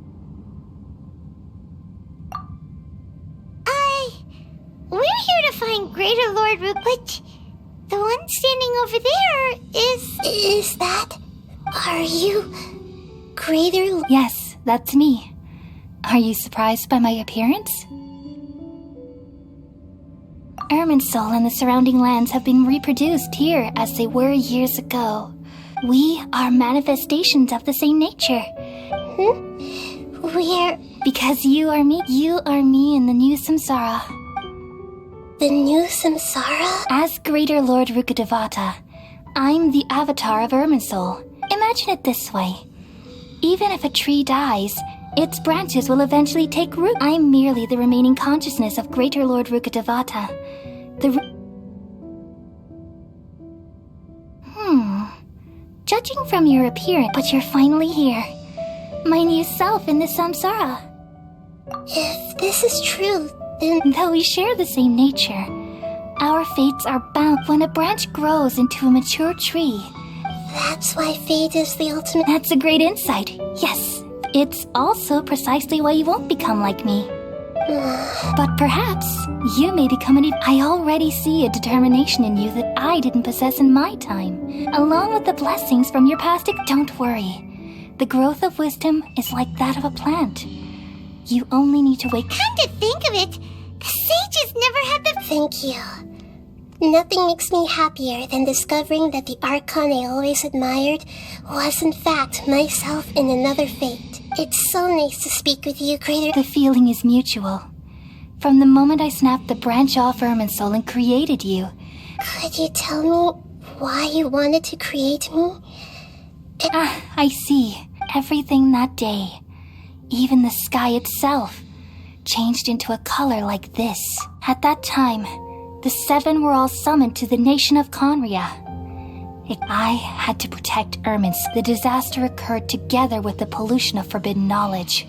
We're here to find Greater Lord Rook, but the one standing over there is... Is that... Are you... Greater... Yes, that's me. Are you surprised by my appearance? Irminsul and the surrounding lands have been reproduced here as they were years ago. We are manifestations of the same nature. We're... Because you are me in the new samsara. The new samsara? As Greater Lord Rukkhadevata, I'm the avatar of Irminsul. Imagine it this way. Even if a tree dies, its branches will eventually take root. I'm merely the remaining consciousness of Greater Lord Rukkhadevata. Judging from your appearance, but you're finally here. My new self in the samsara. If this is true, then... Though we share the same nature, our fates are bound when a branch grows into a mature tree. That's why fate is the ultimate... That's a great insight. Yes, it's also precisely why you won't become like me. But perhaps you may become I already see a determination in you that I didn't possess in my time. Along with the blessings from your past, don't worry. The growth of wisdom is like that of a plant. You only need to wait. Come to think of it, the sages never had the... Thank you. Nothing makes me happier than discovering that the Archon I always admired was in fact myself in another fate. It's so nice to speak with you, Greater... The feeling is mutual. From the moment I snapped the branch off Irminsul and created you... Could you tell me why you wanted to create me? I see. Everything that day, even the sky itself, changed into a color like this. At that time, the seven were all summoned to the nation of Conria. I had to protect Irminsul. The disaster occurred together with the pollution of forbidden knowledge.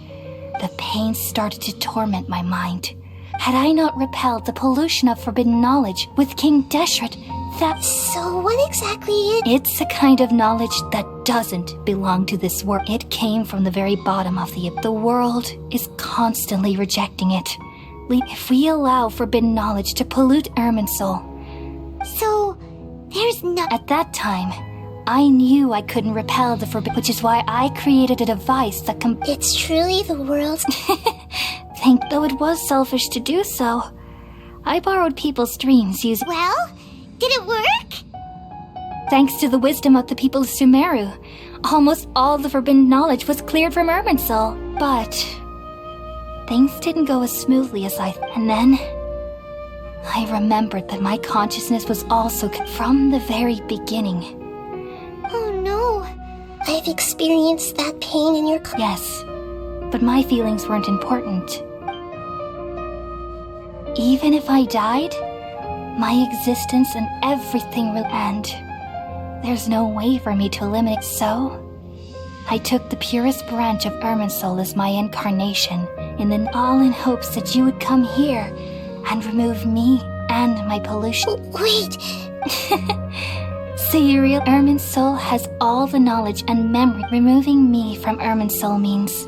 The pain started to torment my mind. Had I not repelled the pollution of forbidden knowledge with King Deshret, that... So what exactly is... It's a kind of knowledge that doesn't belong to this world. It came from the very bottom of the... The world is constantly rejecting it. If we allow forbidden knowledge to pollute Irminsul... So... There's no... At that time, I knew I couldn't repel the forbidden, which is why I created a device that It's truly the world's... Though it was selfish to do so, I borrowed people's dreams using... Well, did it work? Thanks to the wisdom of the people of Sumeru, almost all the forbidden knowledge was cleared from Irminsul. But... things didn't go as smoothly as And then... I remembered that my consciousness was also from the very beginning. Oh no. I've experienced that pain in your... Yes, but my feelings weren't important. Even if I died, my existence and everything will end. There's no way for me to eliminate. So, I took the purest branch of Irminsul as my incarnation, all in hopes that you would come here and remove me and my pollution. Wait! So your real Irminsul has all the knowledge and memory. Removing me from Irminsul means...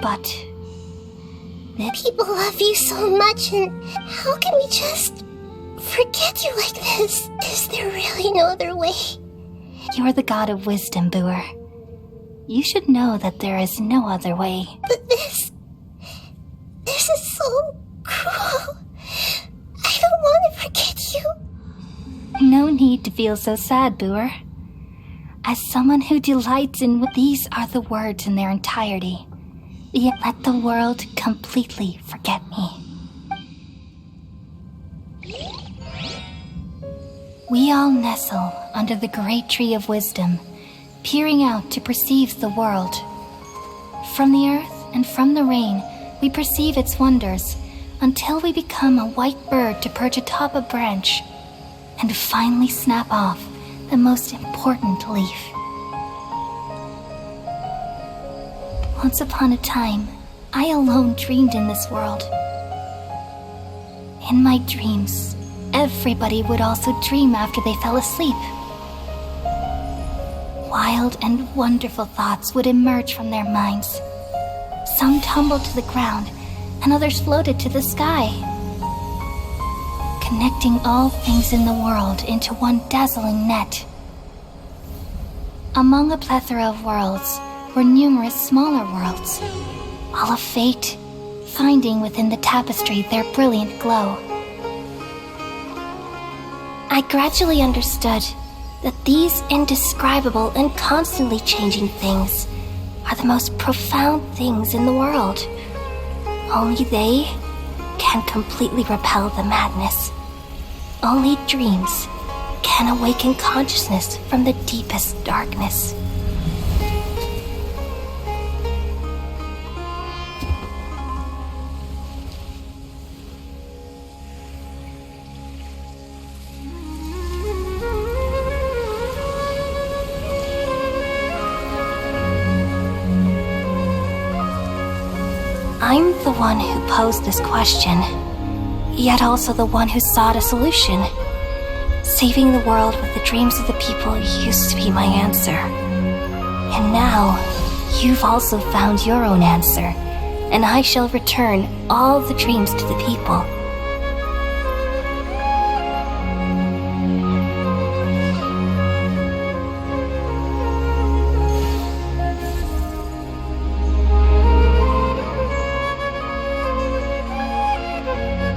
But... People love you so much, and how can we just forget you like this? Is there really no other way? You're the god of wisdom, Boer. You should know that there is no other way. But this is so cruel. I don't want to forget you. No need to feel so sad, Boer. As someone who delights in these are the words in their entirety. Yet let the world completely forget me. We all nestle under the great tree of wisdom, peering out to perceive the world. From the earth and from the rain, we perceive its wonders, until we become a white bird to perch atop a branch, and finally snap off the most important leaf. Once upon a time, I alone dreamed in this world. In my dreams, everybody would also dream after they fell asleep. Wild and wonderful thoughts would emerge from their minds. Some tumbled to the ground, and others floated to the sky, connecting all things in the world into one dazzling net. Among a plethora of worlds were numerous smaller worlds, all of fate, finding within the tapestry their brilliant glow. I gradually understood that these indescribable and constantly changing things are the most profound things in the world. Only they can completely repel the madness. Only dreams can awaken consciousness from the deepest darkness. I'm the one who posed this question, yet also the one who sought a solution. Saving the world with the dreams of the people used to be my answer. And now, you've also found your own answer, and I shall return all the dreams to the people.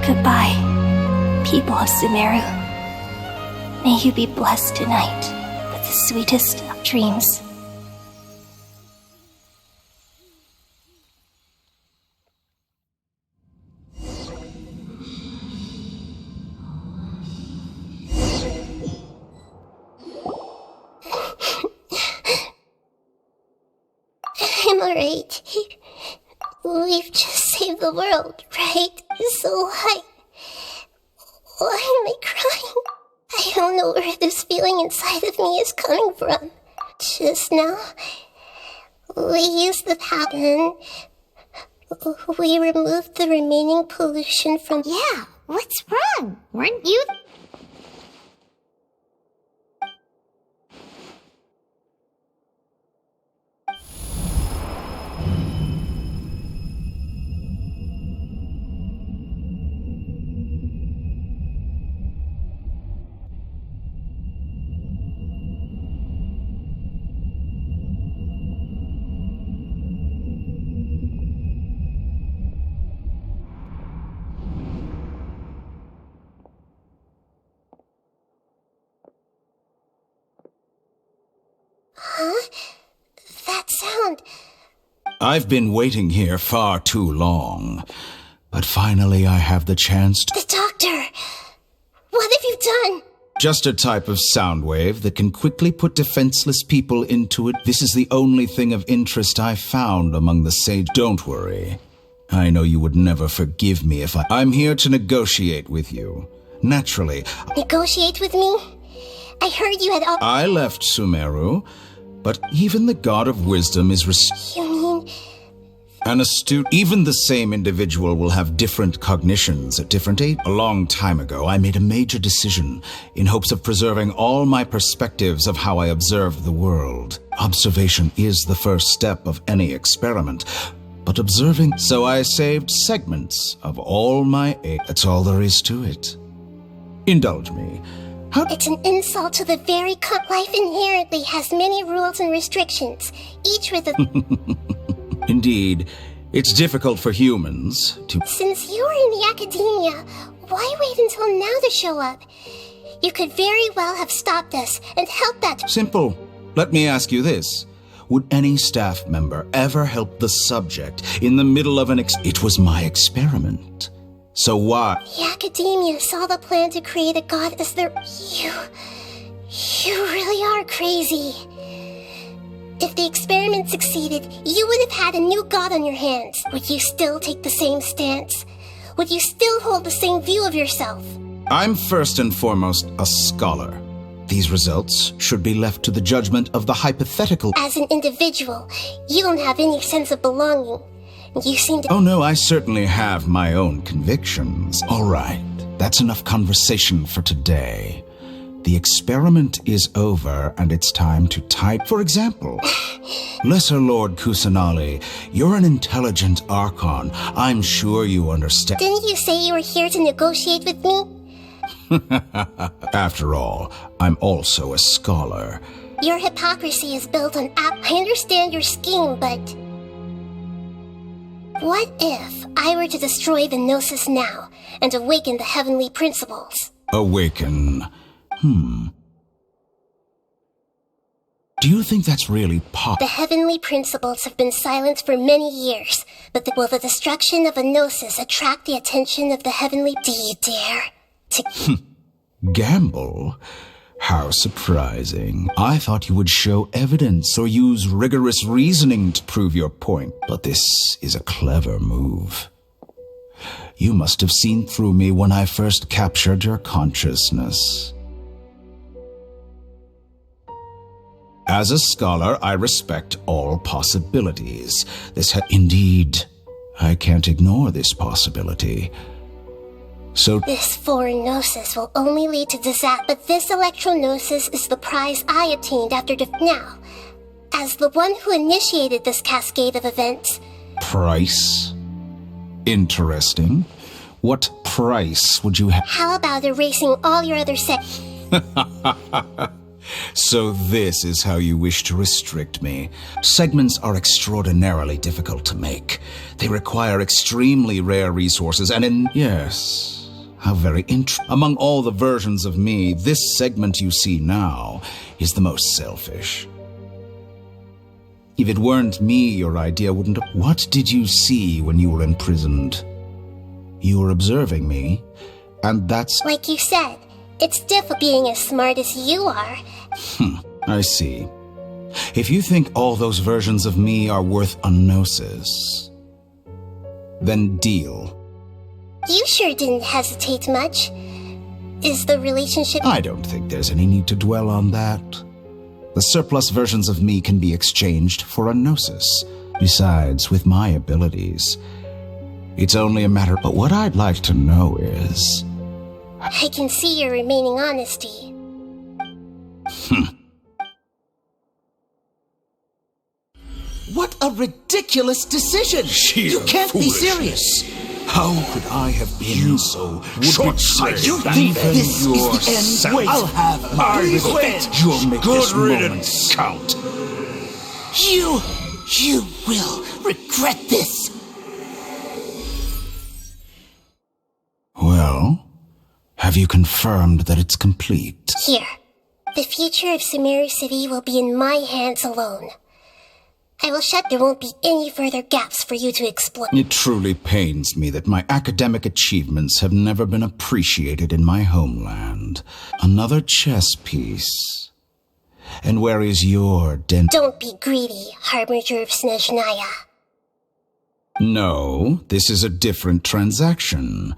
Goodbye, people of Sumeru. May you be blessed tonight with the sweetest of dreams. I'm alright. We've just saved the world, right? So why am I crying? I don't know where this feeling inside of me is coming from. Just now, we used the pattern. We removed the remaining pollution from... Yeah, what's wrong? Weren't you... Huh? That sound... I've been waiting here far too long, but finally I have the chance to... The doctor! What have you done? Just a type of sound wave that can quickly put defenseless people into it. This is the only thing of interest I found among the sage. Don't worry. I know you would never forgive me if I'm here to negotiate with you. Naturally. Negotiate with me? I heard you had all... I left Sumeru, But even the God of wisdom is You mean... an astute. Even the same individual will have different cognitions at different age. A long time ago, I made a major decision in hopes of preserving all my perspectives of how I observed the world. Observation is the first step of any experiment, but observing... So I saved segments of all my age. That's all there is to it. Indulge me. It's an insult to the very life inherently has many rules and restrictions, each with a... Indeed, it's difficult for humans to... Since you're in the academia, why wait until now to show up? You could very well have stopped us and helped that... Simple. Let me ask you this. Would any staff member ever help the subject in the middle of It was my experiment. So why? The academia saw the plan to create a god as their... You really are crazy. If the experiment succeeded, you would have had a new god on your hands. Would you still take the same stance? Would you still hold the same view of yourself? I'm first and foremost a scholar. These results should be left to the judgment of the hypothetical... As an individual, you don't have any sense of belonging. You seem to... Oh no, I certainly have my own convictions. All right, that's enough conversation for today. The experiment is over, and it's time to type. For example, Lesser Lord Kusanali, you're an intelligent Archon. I'm sure you understand. Didn't you say you were here to negotiate with me? After all, I'm also a scholar. Your hypocrisy is built on I understand your scheme, but... What if I were to destroy the Gnosis now and awaken the heavenly principles? Awaken... Do you think that's really The heavenly principles have been silent for many years, but will the destruction of a Gnosis attract the attention of the heavenly... Do you dare to... Gamble? How surprising. I thought you would show evidence or use rigorous reasoning to prove your point, but this is a clever move. You must have seen through me when I first captured your consciousness. As a scholar, I respect all possibilities. Indeed, I can't ignore this possibility. So this foreign Gnosis will only lead to disaster, but this electro-Gnosis is the prize I obtained after Now, as the one who initiated this cascade of events... Price? Interesting. What price would you have? How about erasing all your other So this is how you wish to restrict me. Segments are extraordinarily difficult to make. They require extremely rare resources and Yes, how very Among all the versions of me, this segment you see now is the most selfish. If it weren't me, your idea wouldn't have... What did you see when you were imprisoned? You were observing me, and that's... Like you said, it's difficult being as smart as you are. I see. If you think all those versions of me are worth a Gnosis, then deal. You sure didn't hesitate much. Is the relationship... I don't think there's any need to dwell on that. The surplus versions of me can be exchanged for a Gnosis. Besides, with my abilities, it's only a matter... But what I'd like to know is... I can see your remaining honesty. What a ridiculous decision! You can't be serious! How could I have been so short-sighted? You think this is the end? Wait, I'll have my revenge! You'll make this moment count. You will regret this! Well, have you confirmed that it's complete? Here. The future of Sumeru City will be in my hands alone. I will shut. There won't be any further gaps for you to exploit. It truly pains me that my academic achievements have never been appreciated in my homeland. Another chess piece. And where is your Don't be greedy, Harbinger of Snezhnaya. No, this is a different transaction.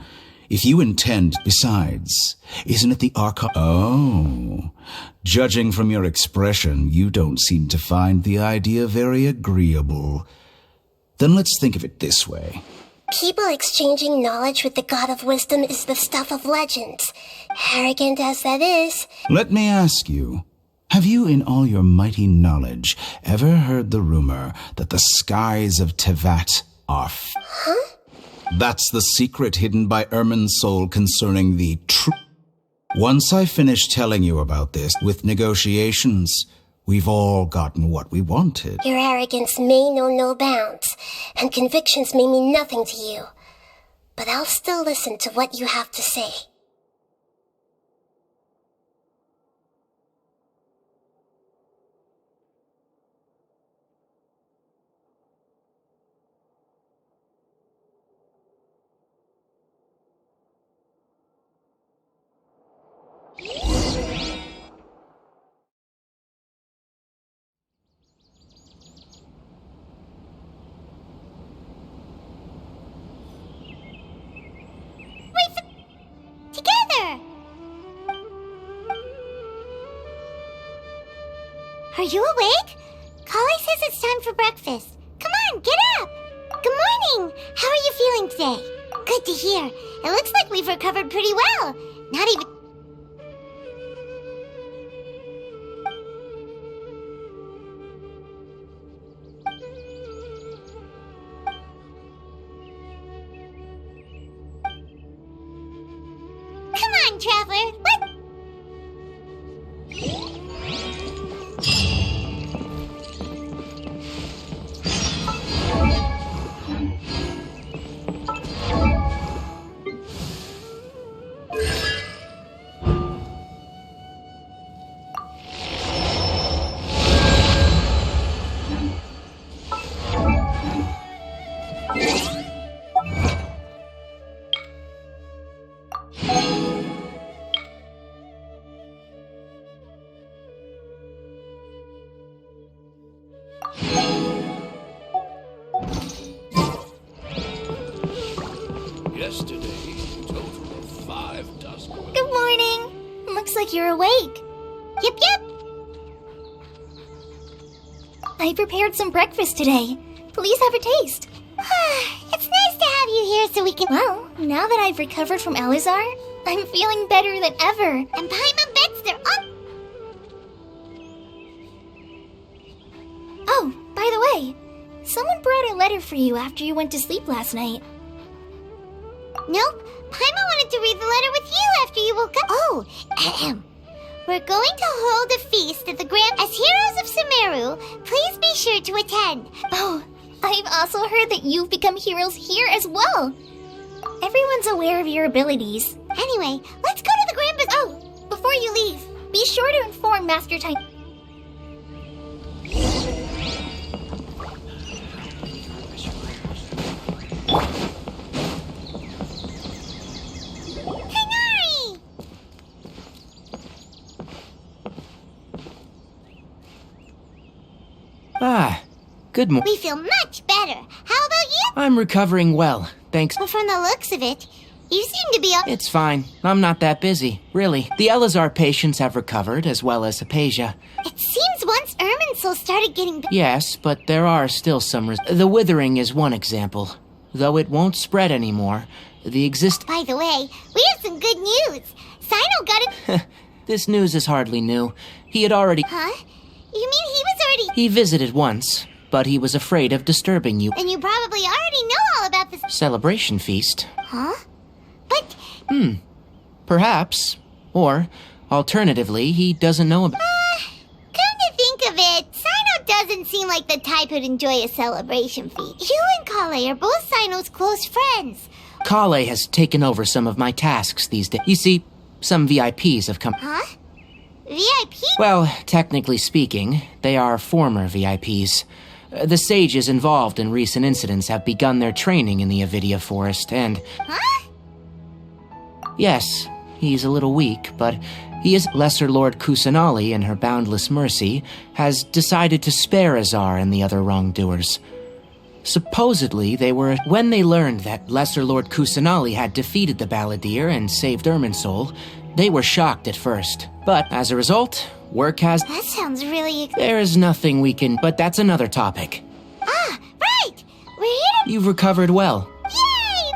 If you intend, besides, isn't it the Oh, judging from your expression, you don't seem to find the idea very agreeable. Then let's think of it this way. People exchanging knowledge with the God of Wisdom is the stuff of legends. Arrogant as that is. Let me ask you, have you in all your mighty knowledge ever heard the rumor that the skies of Tevat are Huh? That's the secret hidden by Ermin's soul concerning the truth. Once I finish telling you about this, with negotiations, we've all gotten what we wanted. Your arrogance may know no bounds, and convictions may mean nothing to you. But I'll still listen to what you have to say. Together! Are you awake? Kale says it's time for breakfast. Come on, get up! Good morning! How are you feeling today? Good to hear. It looks like we've recovered pretty well. Not even... Come on, Traveler. What? Yesterday, total of 5 dusk. Good morning. Looks like you're awake. Yep, yep. I prepared some breakfast today. Please have a taste. It's nice to have you here so we can... Well, now that I've recovered from Elazar, I'm feeling better than ever. And Paimon bets they're up. Oh, by the way, someone brought a letter for you after you went to sleep last night. Nope. Paimon wanted to read the letter with you after you woke up. Oh, ahem. We're going to hold a feast at the Grand... As heroes of Sumeru, please be sure to attend. Oh, I've also heard that you've become heroes here as well. Everyone's aware of your abilities. Anyway, let's go to the Grand Bazaar. Oh, before you leave, be sure to inform Master Time. Ah, good morning. We feel much better. How about you? I'm recovering well, thanks. Well, from the looks of it, you seem to be up. It's fine. I'm not that busy, really. The Elazar patients have recovered, as well as Hypatia. It seems once Ermin's soul started getting... Yes, but there are still some... The withering is one example. Though it won't spread anymore, the By the way, we have some good news. Sino got it... This news is hardly new. He had already... Huh? You mean he was already... He visited once, but he was afraid of disturbing you. And you probably already know all about this... Celebration feast. Huh? But... Perhaps. Or, alternatively, he doesn't know about... Come to think of it, Sino doesn't seem like the type who'd enjoy a celebration feast. You and Kale are both Sino's close friends. Kale has taken over some of my tasks these days. You see, some VIPs have come... Huh? VIP? Well, technically speaking, they are former VIPs. The sages involved in recent incidents have begun their training in the Avidia Forest, and... Huh? Yes, he's a little weak, but he is... Lesser Lord Kusanali, in her boundless mercy, has decided to spare Azar and the other wrongdoers. Supposedly, they were... When they learned that Lesser Lord Kusanali had defeated the Balladeer and saved Irminsul, they were shocked at first. But as a result, work has... That sounds really... There is nothing we can... But that's another topic. Ah, right! We're here to... You've recovered well. Yay!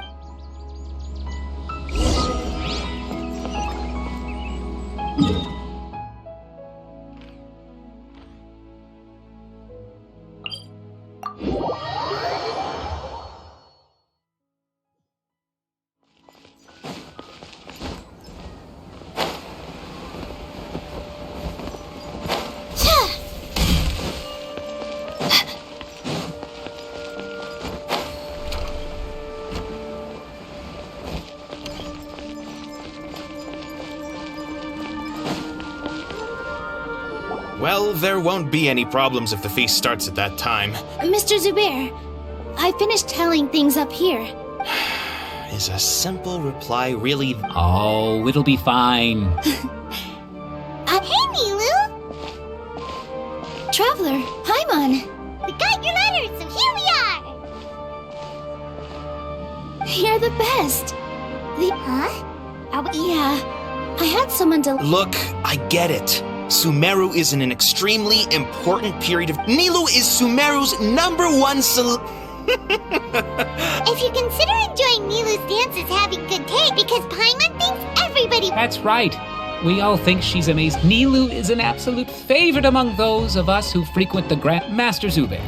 Well, there won't be any problems if the feast starts at that time. Mr. Zubair, I finished tallying things up here. Is a simple reply really... Oh, it'll be fine. Hey, Nilu! Traveler, Paimon! We got your letters, so here we are! You're the best. Huh? Yeah, I had someone to... Look, I get it. Sumeru is in an extremely important period of... Nilu is Sumeru's #1 If you consider enjoying Nilu's dance as having good taste, because Paimon thinks everybody... That's right. We all think she's amazing. Nilu is an absolute favorite among those of us who frequent the Grand Master Zubair.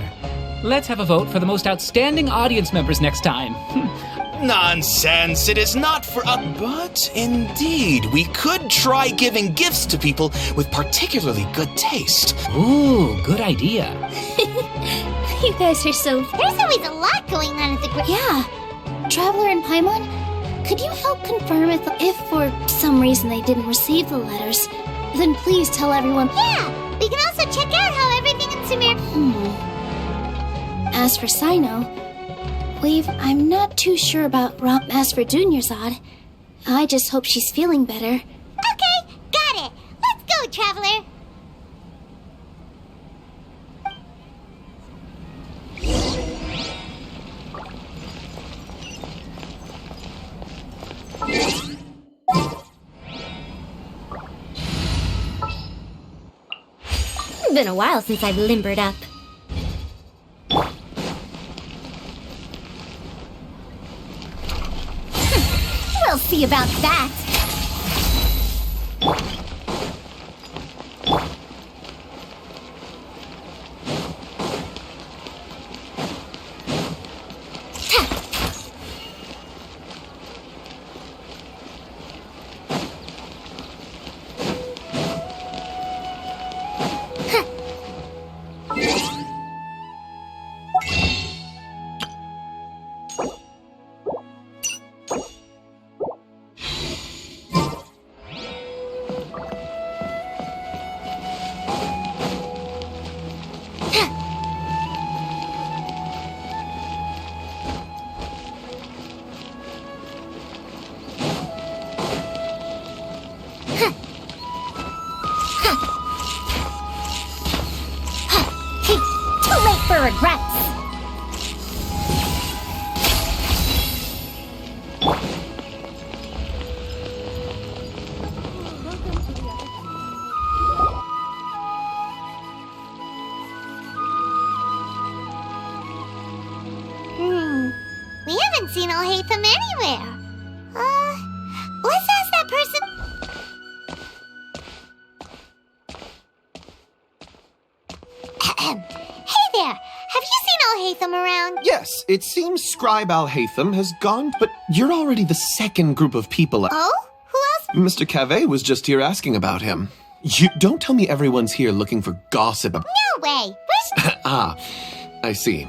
Let's have a vote for the most outstanding audience members next time. Nonsense, it is not for us. But indeed, we could try giving gifts to people with particularly good taste. Ooh, good idea. You guys are so... There's always a lot going on at the... Yeah. Traveler and Paimon, could you help confirm if for some reason they didn't receive the letters, then please tell everyone... Yeah, we can also check out how everything in Sumeru... As for Sino... I'm not too sure about As for Dunyarzad. I just hope she's feeling better. Okay, got it. Let's go, Traveler. Been a while since I've limbered up. We'll see about that. Regrets. We haven't seen Alhaitham anywhere. Let's ask that person. Hey there, have you seen Alhaitham around? Yes, it seems Scribe Alhaitham has gone, but you're already the second group of people. Oh? Who else? Mr. Cave was just here asking about him. You don't tell me everyone's here looking for gossip. No way. Where's... Ah, I see.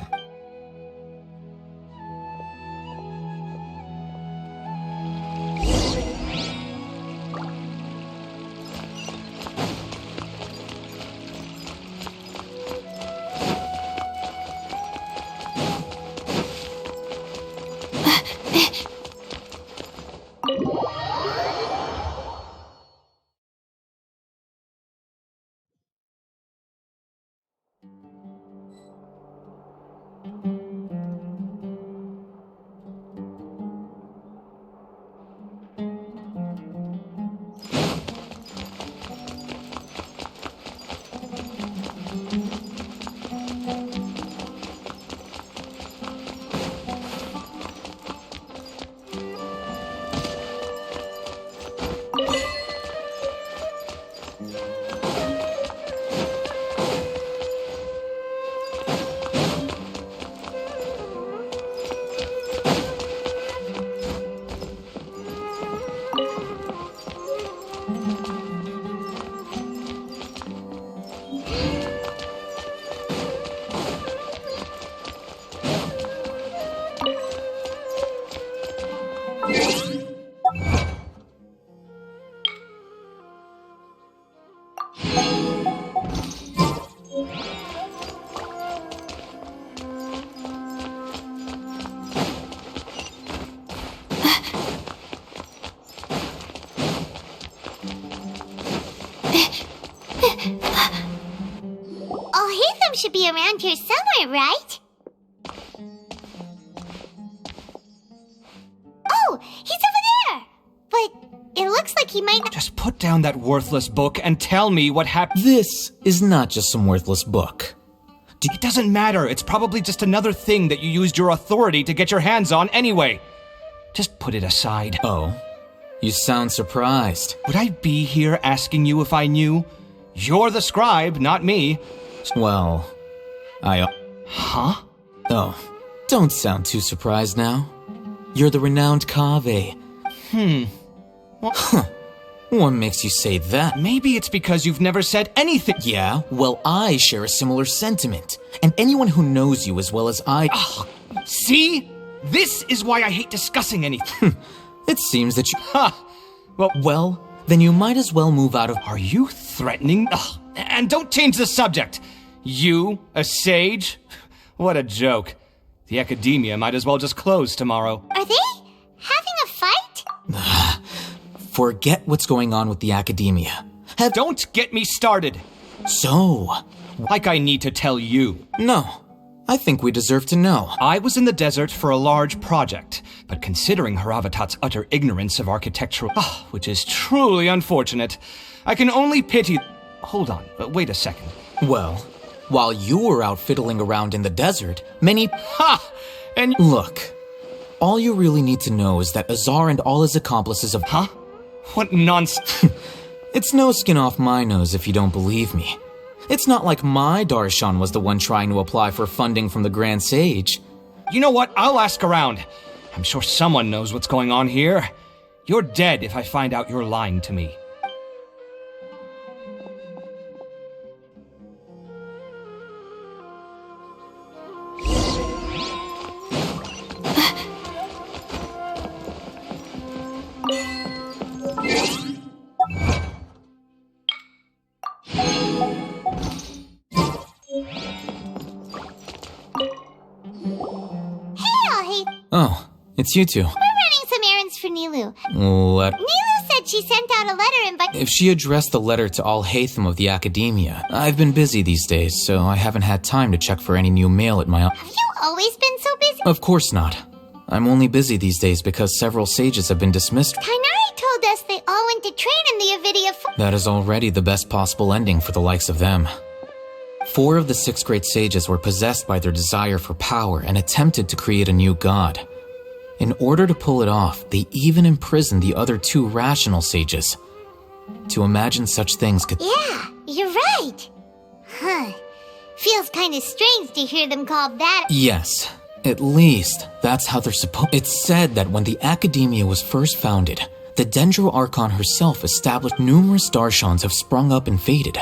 Alhaitham should be around here somewhere, right? Oh, he's over there! But it looks like he might not— Just put down that worthless book and tell me what happened. This is not just some worthless book. It doesn't matter. It's probably just another thing that you used your authority to get your hands on anyway. Just put it aside. Oh, you sound surprised. Would I be here asking you if I knew? You're the scribe, not me. Well, Huh? Oh, don't sound too surprised now. You're the renowned Kaveh. Huh. What makes you say that? Maybe it's because you've never said anything. Yeah, well, I share a similar sentiment. And anyone who knows you as well as I... See? This is why I hate discussing anything. It seems that you... Ha! Well, then you might as well move out of... Are you threatening? And don't change the subject. You, a sage? What a joke. The academia might as well just close tomorrow. Are they having a fight? Forget what's going on with the academia. Don't get me started. So? Like I need to tell you. No. I think we deserve to know. I was in the desert for a large project, but considering Haravatat's utter ignorance of architectural... which is truly unfortunate, I can only pity... Hold on, wait a second. Well, while you were out fiddling around in the desert, many... Ha! And... Look, all you really need to know is that Azar and all his accomplices have... Huh? What nonsense? It's no skin off my nose if you don't believe me. It's not like my Darshan was the one trying to apply for funding from the Grand Sage. You know what? I'll ask around. I'm sure someone knows what's going on here. You're dead if I find out you're lying to me. Oh, it's you two. We're running some errands for Nilu. Nilu said she sent out a letter inviting... If she addressed the letter to Alhaitham of the Academia, I've been busy these days, so I haven't had time to check for any new mail at my... Have you always been so busy? Of course not. I'm only busy these days because several sages have been dismissed. Kainari told us they all went to train in the Avidia... That is already the best possible ending for the likes of them. 4 of the 6 great sages were possessed by their desire for power and attempted to create a new god. In order to pull it off, they even imprisoned the other 2 rational sages. To imagine such things could... Yeah, you're right. Huh. Feels kind of strange to hear them called that. Yes, at least that's how they're supposed... It's said that when the Academia was first founded, the Dendro Archon herself established numerous Darshans have sprung up and faded.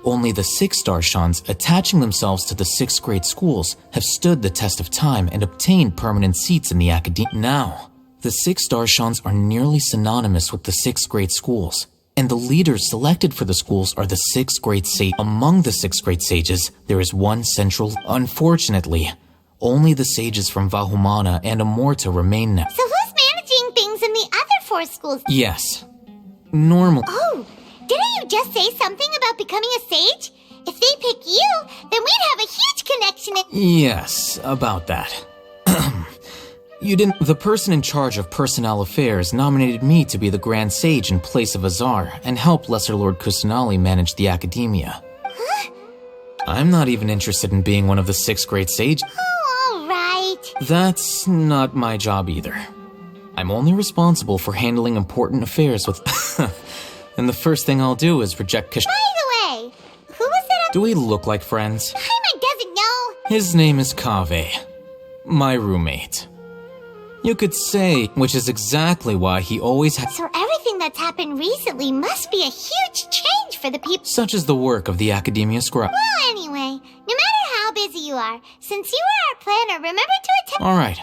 Only the 6 Darshans, attaching themselves to the 6 great schools, have stood the test of time and obtained permanent seats in the Academia. Now, the 6 Darshans are nearly synonymous with the 6 great schools, and the leaders selected for the schools are the 6 great sages. Among the 6 great sages, there is one central... Unfortunately, only the sages from Vahumana and Amorta remain now. So who's managing things in the other 4 schools? Yes. Normal... Oh, didn't you just say something about becoming a sage? If they pick you, then we'd have a huge connection. Yes, about that. You didn't... The person in charge of personnel affairs nominated me to be the Grand Sage in place of Azar and help Lesser Lord Kusanali manage the Academia. Huh? I'm not even interested in being one of the 6 great sages. Oh, all right. That's not my job either. I'm only responsible for handling important affairs with... And the first thing I'll do is reject Kish. By the way, who was it? Do we look like friends? Paimon doesn't know. His name is Kaveh, my roommate. You could say, which is exactly why he always had. So everything that's happened recently must be a huge change for the people. Such is the work of the Academia Scribe. Well, anyway, no matter how busy you are, since you were our planner, remember to attend. All right.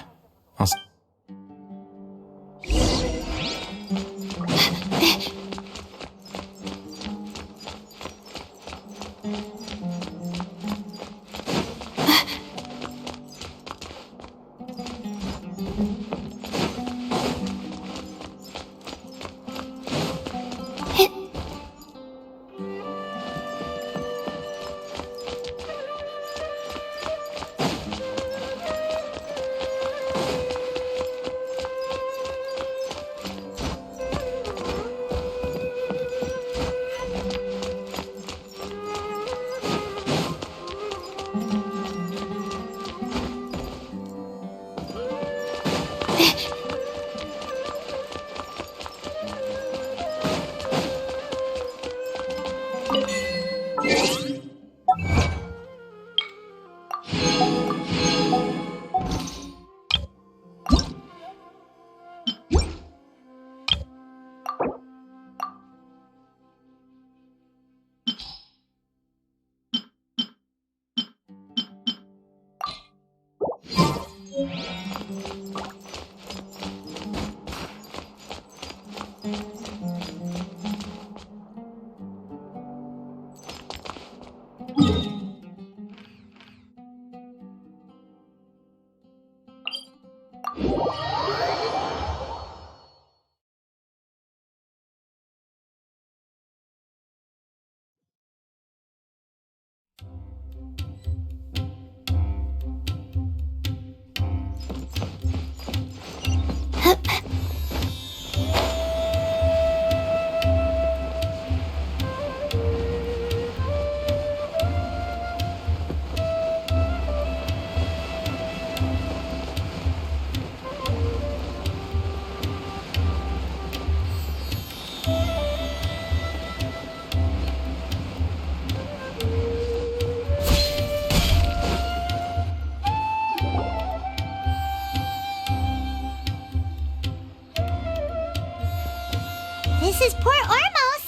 This is Port Ormos.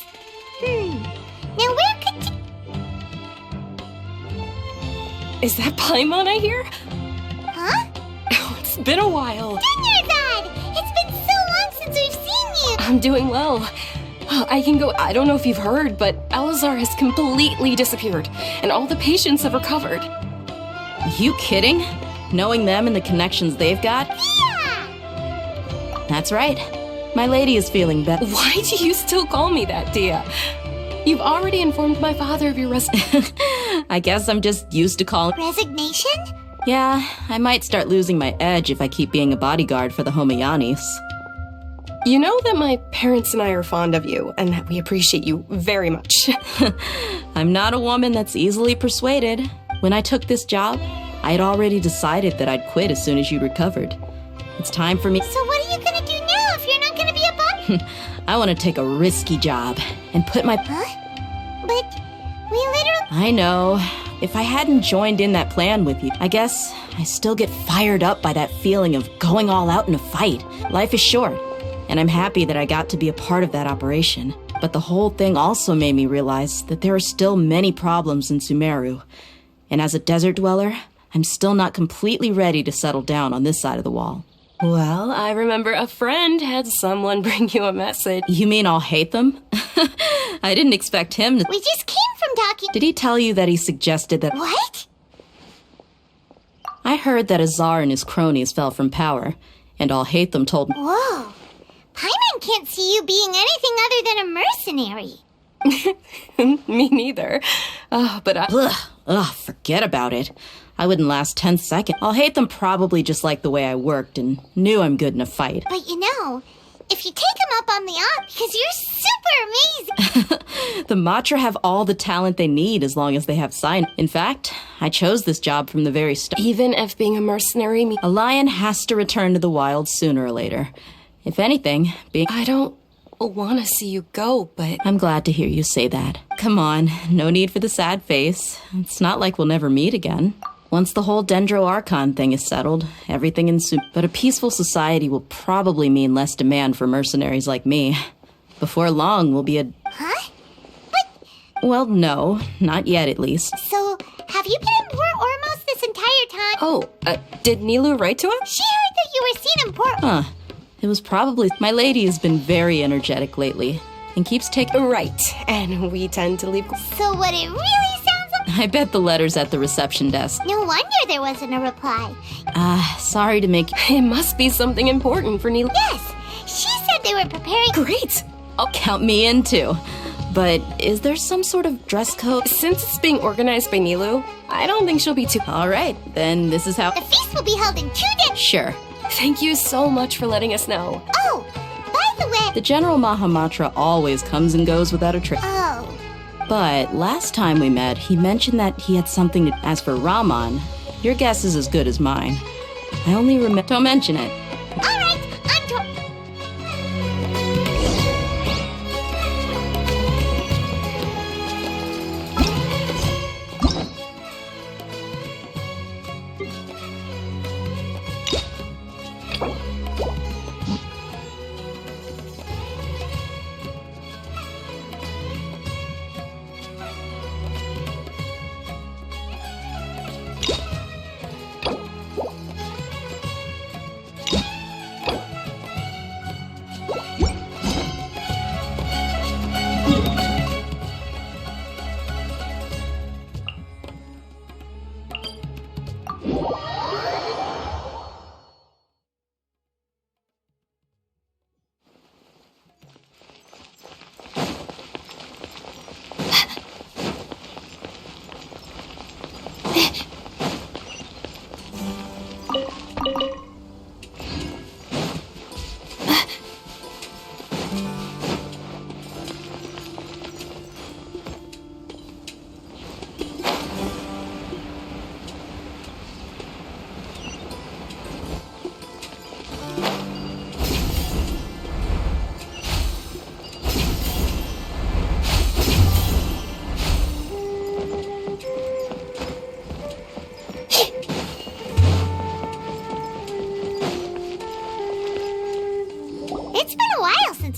Now where could you... Is that Paimon I hear? Huh? Oh, it's been a while. Dinnerzad! It's been so long since we've seen you! I'm doing well. I can go. I don't know if you've heard, but Elazar has completely disappeared, and all the patients have recovered. You kidding? Knowing them and the connections they've got? Yeah! That's right. My lady is feeling better. Why do you still call me that, Dia? You've already informed my father of your resignation. I guess I'm just used to calling... Resignation? Yeah, I might start losing my edge if I keep being a bodyguard for the Homayanis. You know that my parents and I are fond of you, and that we appreciate you very much. I'm not a woman that's easily persuaded. When I took this job, I had already decided that I'd quit as soon as you recovered. It's time for me... So what are you gonna do now if you're not gonna be a body? I want to take a risky job and put my... Huh? But we literally... I know. If I hadn't joined in that plan with you, I guess I still get fired up by that feeling of going all out in a fight. Life is short, and I'm happy that I got to be a part of that operation. But the whole thing also made me realize that there are still many problems in Sumeru. And as a desert dweller, I'm still not completely ready to settle down on this side of the wall. Well, I remember a friend had someone bring you a message. You mean I'll hate them? I didn't expect him to... We just came from talking... Did he tell you that he suggested that... What? I heard that Azar and his cronies fell from power, and I'll hate them told me... Whoa. Paimon can't see you being anything other than a mercenary. Me neither. But I... Ugh, forget about it. I wouldn't last 10 seconds. I'll hate them probably just like the way I worked and knew I'm good in a fight. But you know, if you take him up on the op, because you're super amazing. The Matra have all the talent they need as long as they have sign. In fact, I chose this job from the very start. Even if being a mercenary a lion has to return to the wild sooner or later. If anything, being... I don't want to see you go, but... I'm glad to hear you say that. Come on, no need for the sad face. It's not like we'll never meet again. Once the whole Dendro Archon thing is settled, everything in But a peaceful society will probably mean less demand for mercenaries like me. Before long, we'll be a... Huh? Well, no. Not yet, at least. So, have you been in Port Ormos this entire time? Oh, did Nilu write to us? She heard that you were seen in Port... Huh. It was probably... My lady has been very energetic lately, and keeps taking... Right, and we tend to leave... So what it really sounds like... I bet the letter's at the reception desk. No wonder there wasn't a reply. Sorry to make... It must be something important for Nilu. Yes! She said they were preparing... Great! I'll count me in, too. But is there some sort of dress code? Since it's being organized by Nilu, I don't think she'll be too... All right, then this is how... The feast will be held in 2 days. Sure. Thank you so much for letting us know. Oh, by the way... The General Mahamatra always comes and goes without a trace. Oh. But last time we met, he mentioned that he had something to... As for Raman, your guess is as good as mine. I only remember... Don't mention it. All right,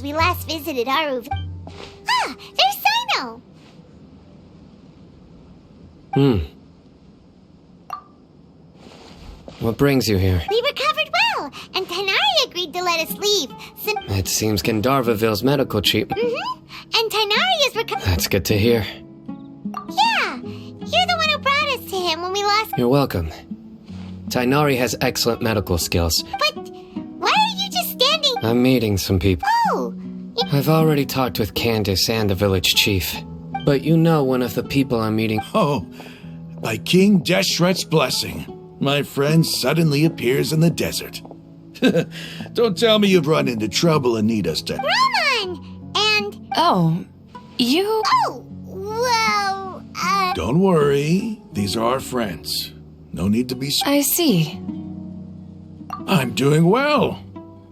we last visited Aruv. Ah, there's Sino! What brings you here? We recovered well, and Tainari agreed to let us leave. It seems Gandharvaville's medical chief. And Tainari is recovered. That's good to hear. Yeah, you're the one who brought us to him when we lost... You're welcome. Tainari has excellent medical skills. But why are you just standing... I'm meeting some people. Oh! I've already talked with Candace and the village chief. But you know one of the people I'm meeting... Oh, by King Deshret's blessing, my friend suddenly appears in the desert. Don't tell me you've run into trouble and need us to... Raman! And... Oh, you... Oh, well, Don't worry. These are our friends. No need to be... I see. I'm doing well.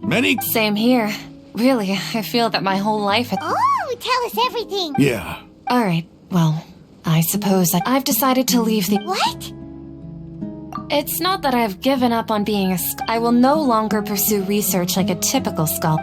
Many... Same here. Really, I feel that my whole life... Oh, tell us everything. Yeah. All right, well, I suppose I've decided to leave the... What? It's not that I've given up on being a I will no longer pursue research like a typical scholar.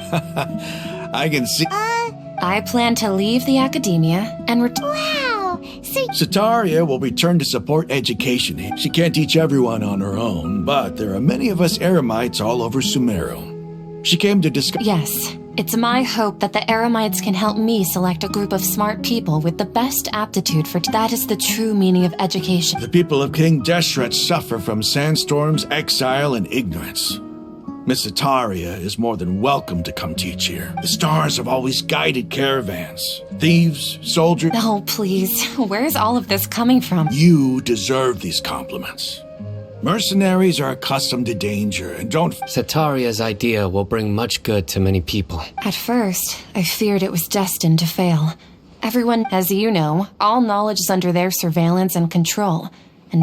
I can see... I plan to leave the academia and Wow! So... Sataria will return to support education. She can't teach everyone on her own, but there are many of us Eremites all over Sumeru. She came to discuss... Yes, it's my hope that the Eremites can help me select a group of smart people with the best aptitude for... That is the true meaning of education. The people of King Deshret suffer from sandstorms, exile, and ignorance. Miss Sataria is more than welcome to come teach here. The stars have always guided caravans. Thieves, soldiers... Oh, please. Where's all of this coming from? You deserve these compliments. Mercenaries are accustomed to danger and don't... Sataria's idea will bring much good to many people. At first, I feared it was destined to fail. Everyone, as you know, all knowledge is under their surveillance and control.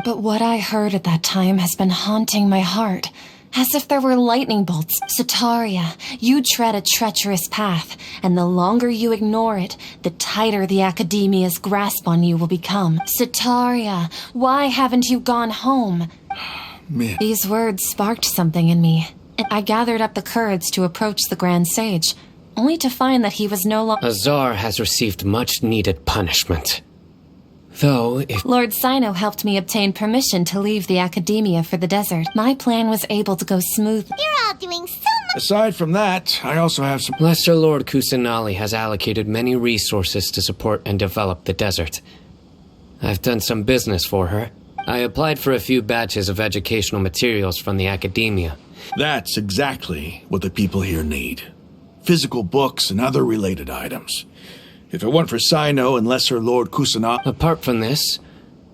But what I heard at that time has been haunting my heart. as if there were lightning bolts. Sataria, you tread a treacherous path, and the longer you ignore it, the tighter the Academia's grasp on you will become. Sataria, why haven't you gone home? Me. These words sparked something in me, and I gathered up the courage to approach the Grand Sage, only to find that he was no longer— Azar has received much-needed punishment. Though, if— Lord Sino helped me obtain permission to leave the Academia for the desert. My plan was able to go smoothly. You're all doing so much. Aside from that, I also have some— Lesser Lord Kusanali has allocated many resources to support and develop the desert. I've done some business for her. I applied for a few batches of educational materials from the Academia. That's exactly what the people here need. Physical books and other related items. If it weren't for Sino and Lesser Lord Kusanali— Apart from this,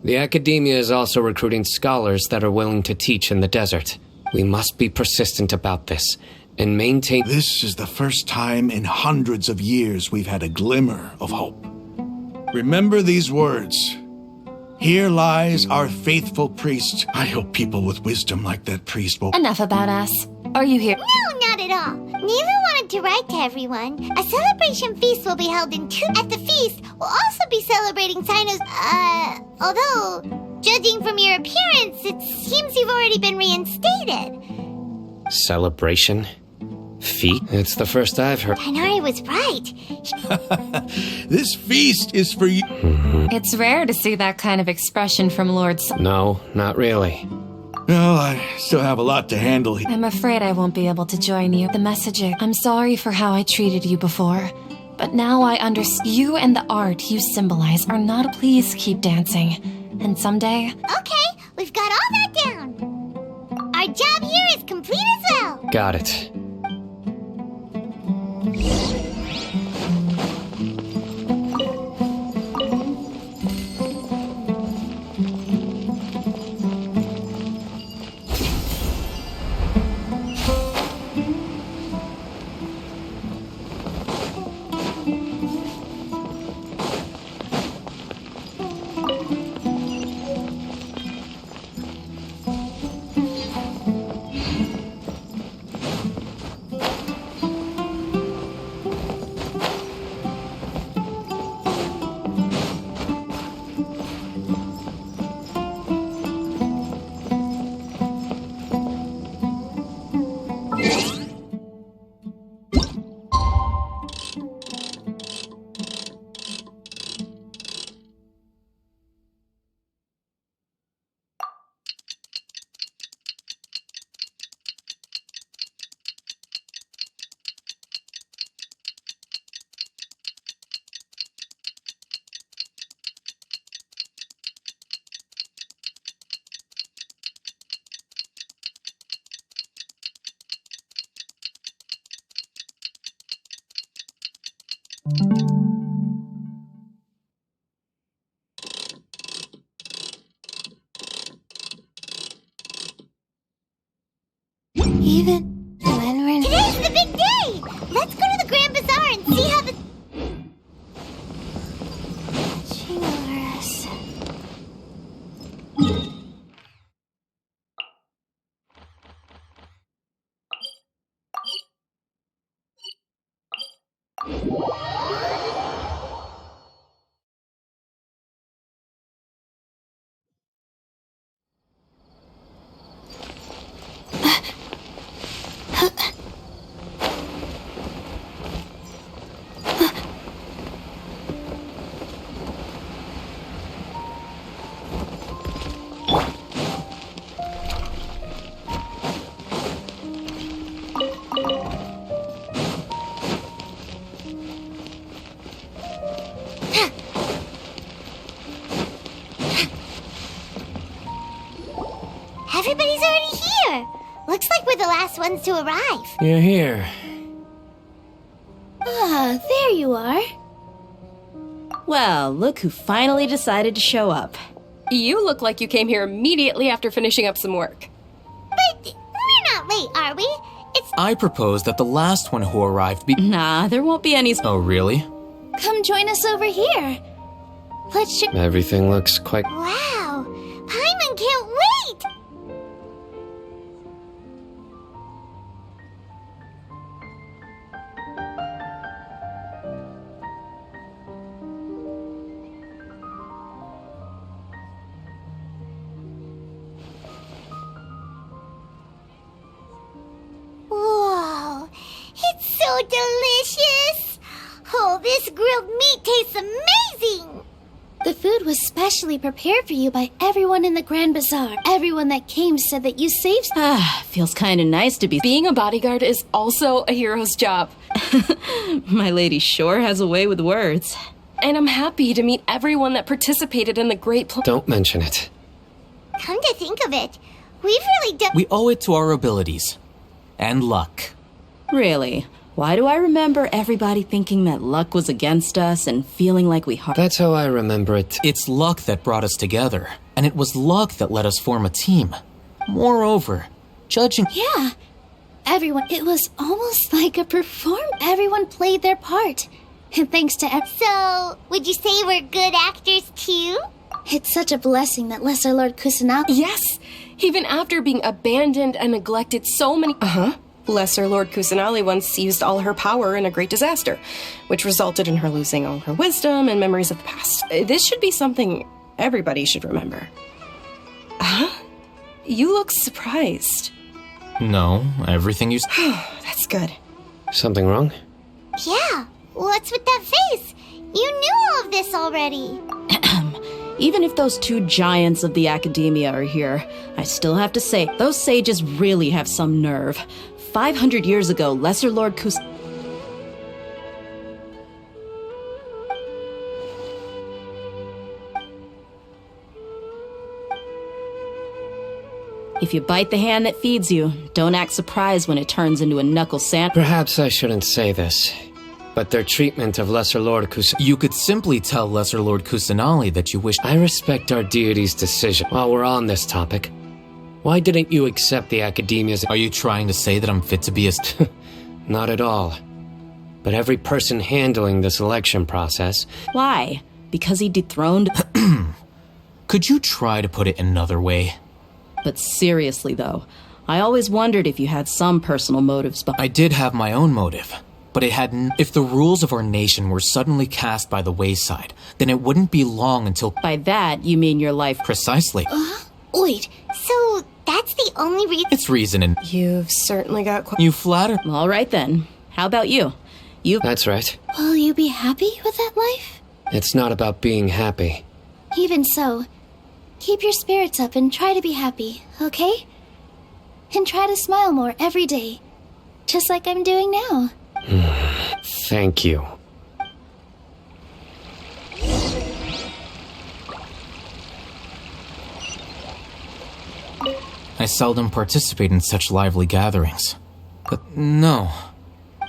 the Academia is also recruiting scholars that are willing to teach in the desert. We must be persistent about this, and maintain— This is the first time in hundreds of years we've had a glimmer of hope. Remember these words. Here lies our faithful priest. I hope people with wisdom like that priest will— Enough about us. Are you here? No, not at all. Nilu wanted to write to everyone. A celebration feast will be held in 2. At the feast, we'll also be celebrating Sino's— although, judging from your appearance, it seems you've already been reinstated. Celebration? Feat? It's the first I've heard. Tainari was right. This feast is for you. It's rare to see that kind of expression from Lord No, not really. Well, I still have a lot to handle here. I'm afraid I won't be able to join you. The messaging. I'm sorry for how I treated you before, but now I understand. You and the art you symbolize are not— Please keep dancing, and someday— Okay, we've got all that down. Our job here is complete as well. Got it. Even when we're— Today's the big day! Let's go to the Grand Bazaar and see how the— Chivalrous. Everybody's already here. Looks like we're the last ones to arrive. You're here. Ah, there you are. Well, look who finally decided to show up. You look like you came here immediately after finishing up some work. But we're not late, are we? It's— I propose that the last one who arrived be— Nah, there won't be any— Oh, really? Come join us over here. Let's Everything looks quite— Wow! Paimon can't wait! delicious! Oh, this grilled meat tastes amazing! The food was specially prepared for you by everyone in the Grand Bazaar. Everyone that came said that you saved... Feels kinda nice to be... Being a bodyguard is also a hero's job. My lady sure has a way with words. And I'm happy to meet everyone that participated in the great Don't mention it. Come to think of it, we've really done... We owe it to our abilities. And luck. Really? Why do I remember everybody thinking that luck was against us and feeling like we... That's how I remember it. It's luck that brought us together, and it was luck that let us form a team. Moreover, judging... Yeah. Everyone, it was almost like a performance. Everyone played their part. And thanks to... So, would you say we're good actors too? It's such a blessing that Lesser Lord Kusanagi... Yes! Even after being abandoned and neglected so many... Lesser Lord Kusanali once used all her power in a great disaster, which resulted in her losing all her wisdom and memories of the past. This should be something everybody should remember. Huh? You look surprised. No, everything you... That's good. Something wrong? Yeah, what's with that face? You knew all of this already. Even if those two giants of the academia are here, I still have to say, those sages really have some nerve. 500 years ago, Lesser Lord Kus... If you bite the hand that feeds you, don't act surprised when it turns into a knuckle sand... Perhaps I shouldn't say this, but their treatment of Lesser Lord Kusanali... You could simply tell Lesser Lord Kusanali that you wish... I respect our deity's decision. While we're on this topic, why didn't you accept the Academia's... Are you trying to say that I'm fit to be a... Not at all. But every person handling the selection process... Why? Because he dethroned... Could you try to put it another way? But seriously, though, I always wondered if you had some personal motives behind... I did have my own motive, but it had If the rules of our nation were suddenly cast by the wayside, then it wouldn't be long until... By that, you mean your life... Precisely. Wait, so that's the only reason... It's reason and... You've certainly got... You flatter... All right, then. How about you? That's right. Will you be happy with that life? It's not about being happy. Even so, keep your spirits up and try to be happy, okay? And try to smile more every day, just like I'm doing now. Thank you. I seldom participate in such lively gatherings. But no.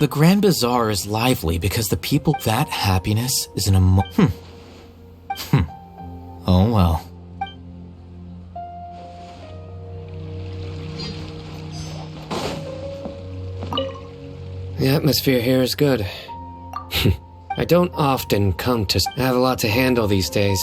The Grand Bazaar is lively because the people... That happiness is an Oh well. The atmosphere here is good. I don't often come to... I have a lot to handle these days.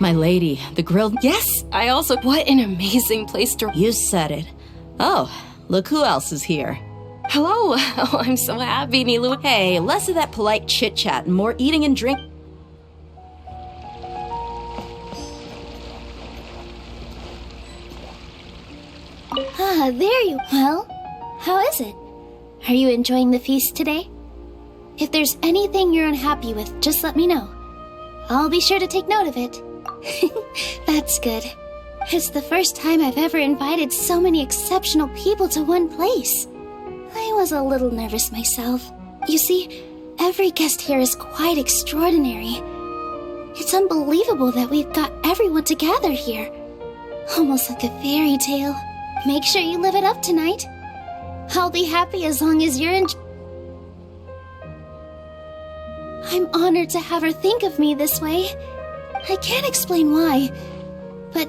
My lady, the grilled... Yes, I also... What an amazing place to... You said it. Oh, look who else is here. Hello. Oh, I'm so happy, Nilu. Hey, less of that polite chit-chat and more eating and drink... There you... Well, how is it? Are you enjoying the feast today? If there's anything you're unhappy with, just let me know. I'll be sure to take note of it. That's good. It's the first time I've ever invited so many exceptional people to one place. I was a little nervous myself. You see, every guest here is quite extraordinary. It's unbelievable that we've got everyone together here. Almost like a fairy tale. Make sure you live it up tonight. I'll be happy as long as you're I'm honored to have her think of me this way. I can't explain why, but...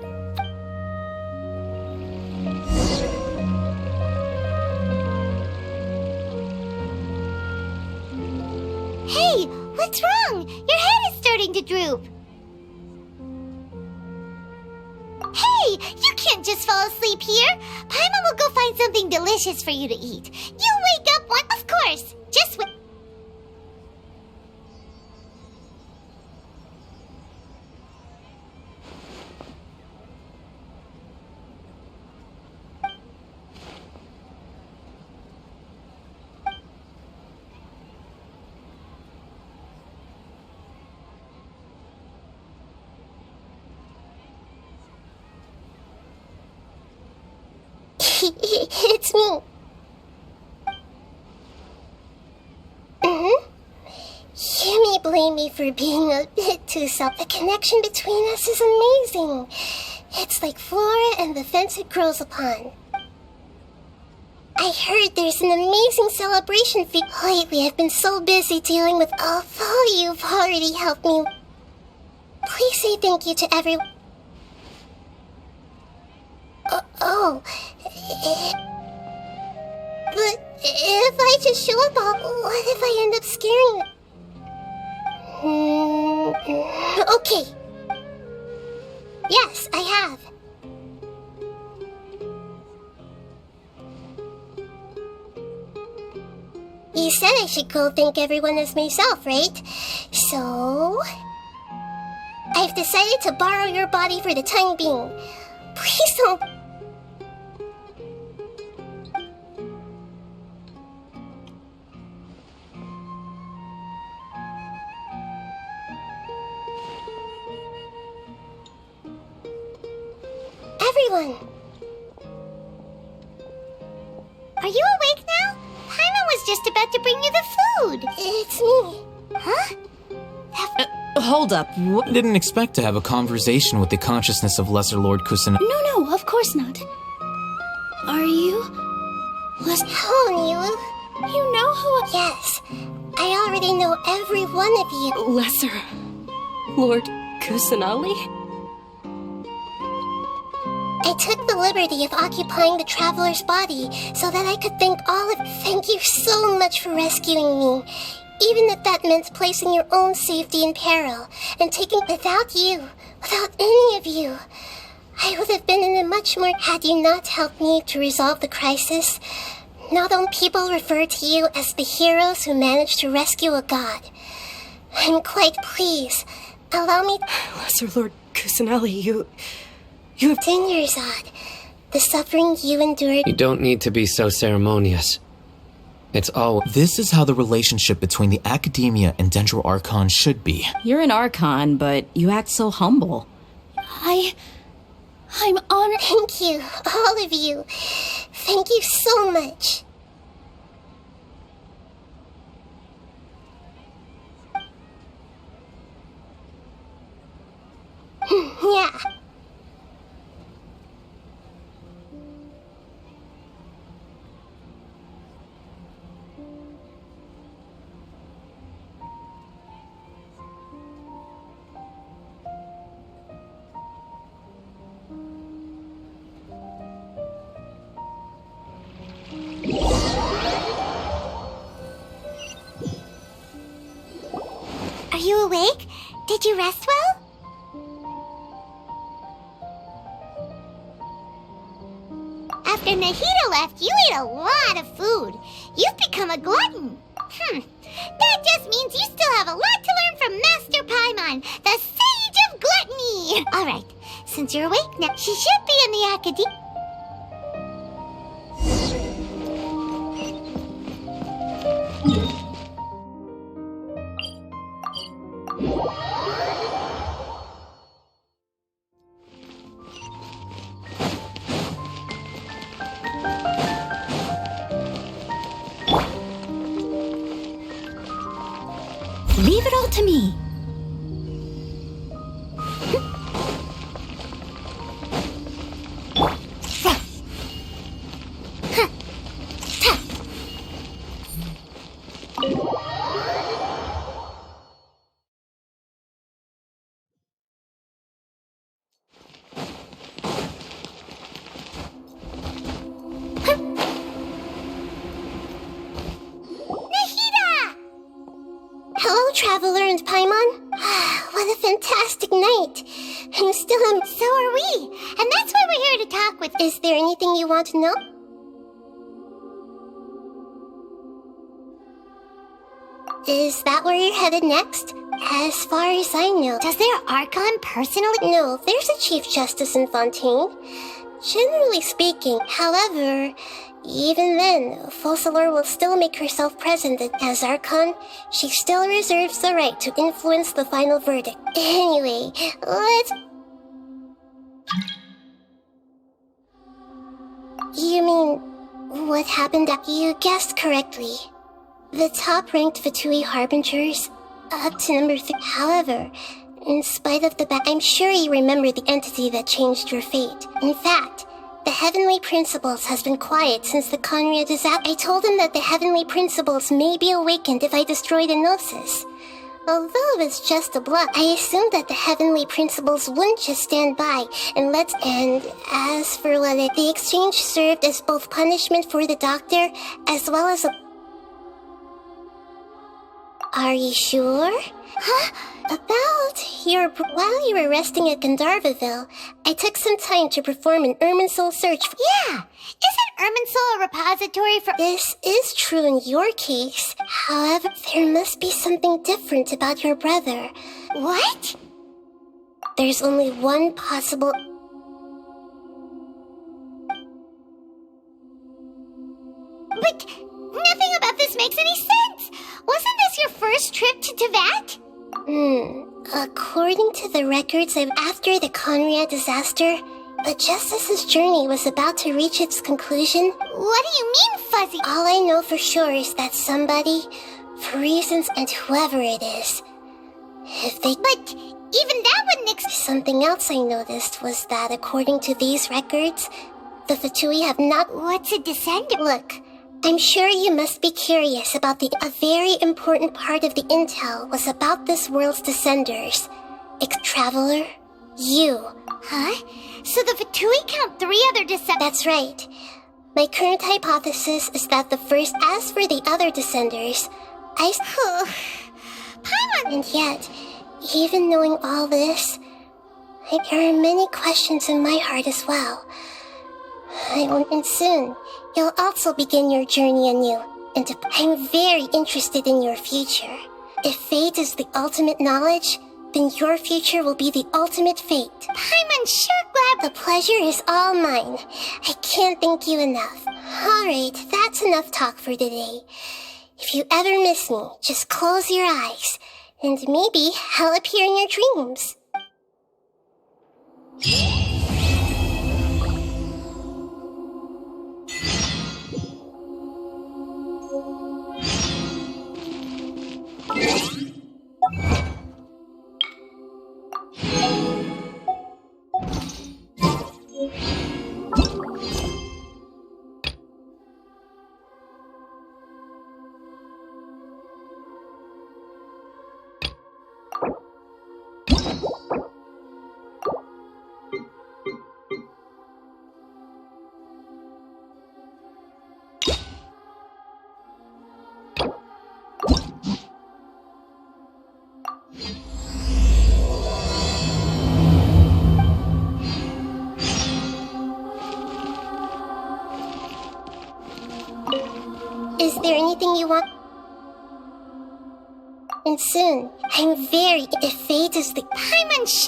Hey, what's wrong? Your head is starting to droop. Hey, you can't just fall asleep here. Paimon will go find something delicious for you to eat. You'll wake up one, of course. Just wait. It's me. You may blame me for being a bit too self. The connection between us is amazing. It's like flora and the fence it grows upon. I heard there's an amazing celebration fee. Lately, I've been so busy dealing with although you've already helped me. Please say thank you to everyone. But if I just show up, what if I end up scaring them? Okay. Yes, I have. You said I should go thank everyone as myself, right? So... I've decided to borrow your body for the time being. Please don't... Everyone! Are you awake now? Paimon was just about to bring you the food. It's me. Huh? Hold up. I didn't expect to have a conversation with the consciousness of Lesser Lord Kusanagi. No, of course not. Are you... Hello, Nilu. You know who... Yes. I already know every one of you. Lesser Lord Kusanagi? I took the liberty of occupying the traveler's body so that I could thank all of... Thank you so much for rescuing me. Even if that meant placing your own safety in peril and taking... Without any of you, I would have been in a much more... Had you not helped me to resolve the crisis, now don't people refer to you as the heroes who managed to rescue a god? I'm quite pleased. Allow me... Lesser Lord Kusanagi, you have... 10 years odd. The suffering you endured... You don't need to be so ceremonious. It's all... This is how the relationship between the Academia and Dendro Archon should be. You're an Archon, but you act so humble. I'm honored. Thank you, all of you. Thank you so much. Yeah. Are you awake? Did you rest well? After Nahida left, you ate a lot of food. You've become a glutton. That just means you still have a lot to learn from Master Paimon, the Sage of Gluttony. Alright, since you're awake now, she should be in the Academia. Leave it all to me. Hello, Traveler and Paimon. What a fantastic night. I'm still in... So are we. And that's why we're here to talk with... Is there anything you want to know? Is that where you're headed next? As far as I know... Does their Archon personally... No, there's a Chief Justice in Fontaine. Generally speaking, however... Even then, Focalor will still make herself present as Archon. She still reserves the right to influence the final verdict. Anyway, let's... You mean, what happened? You guessed correctly. The top-ranked Fatui Harbingers, up to number 3. However, in spite of the I'm sure you remember the entity that changed your fate. In fact, the Heavenly Principles has been quiet since the Conria disaster. I told him that the Heavenly Principles may be awakened if I destroy the Gnosis. Although it's just a bluff, I assumed that the Heavenly Principles wouldn't just stand by and And as for the exchange served as both punishment for the doctor, as well as a... Are you sure? Huh? While you were resting at Gandharvaville, I took some time to perform an Irminsul search. Yeah! Isn't Irminsul a repository for... This is true in your case. However, there must be something different about your brother. What? There's only one possible... But nothing about this makes any sense! Wasn't this your first trip to Teyvat? According to the records after the Conria disaster, just as his journey was about to reach its conclusion... What do you mean, Fuzzy? All I know for sure is that somebody, for reasons and whoever it is, if they... But even that wouldn't Something else I noticed was that according to these records, the Fatui have not... What's a descender? Look, I'm sure you must be curious about a very important part of the intel was about this world's descenders. Traveler, you. Huh? So the Fatui count 3 other descenders? That's right. My current hypothesis is that as for the other descenders, Paimon! And yet, even knowing all this, there are many questions in my heart as well. And soon, you'll also begin your journey anew, and I'm very interested in your future. If fate is the ultimate knowledge, then your future will be the ultimate fate. I'm sure glad... The pleasure is all mine. I can't thank you enough. Alright, that's enough talk for today. If you ever miss me, just close your eyes, and maybe I'll appear in your dreams. Is there anything you want? And soon, if fate is the...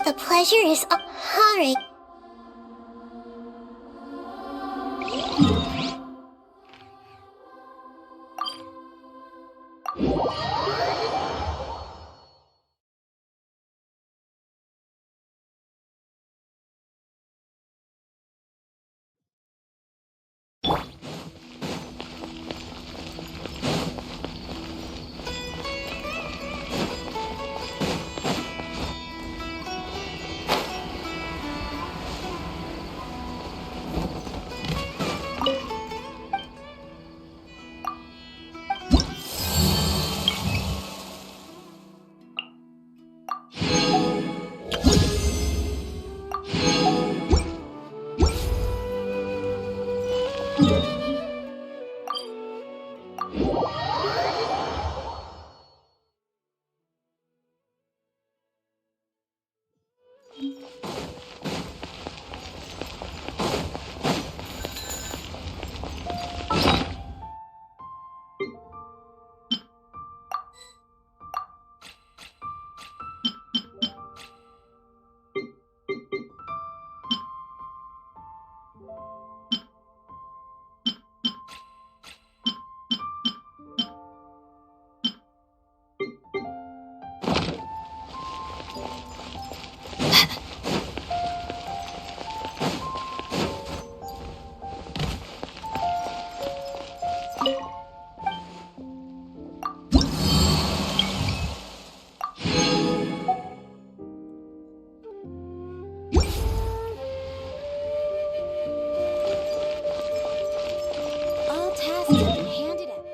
The pleasure is... Alright. tested and handed out.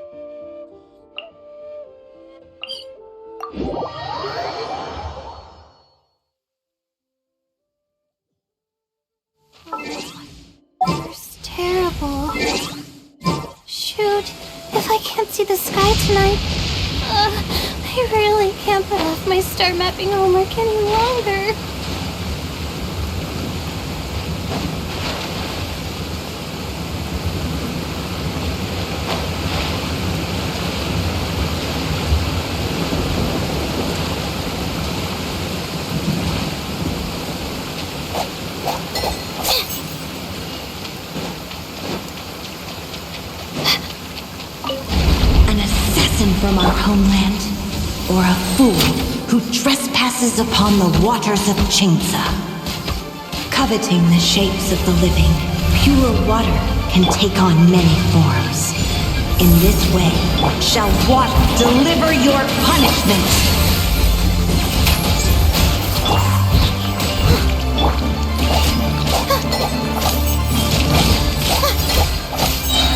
It's terrible. Shoot, if I can't see the sky tonight, I really can't put off my star mapping homework any longer. From our homeland, or a fool who trespasses upon the waters of Chingsa. Coveting the shapes of the living, pure water can take on many forms. In this way, shall water deliver your punishment.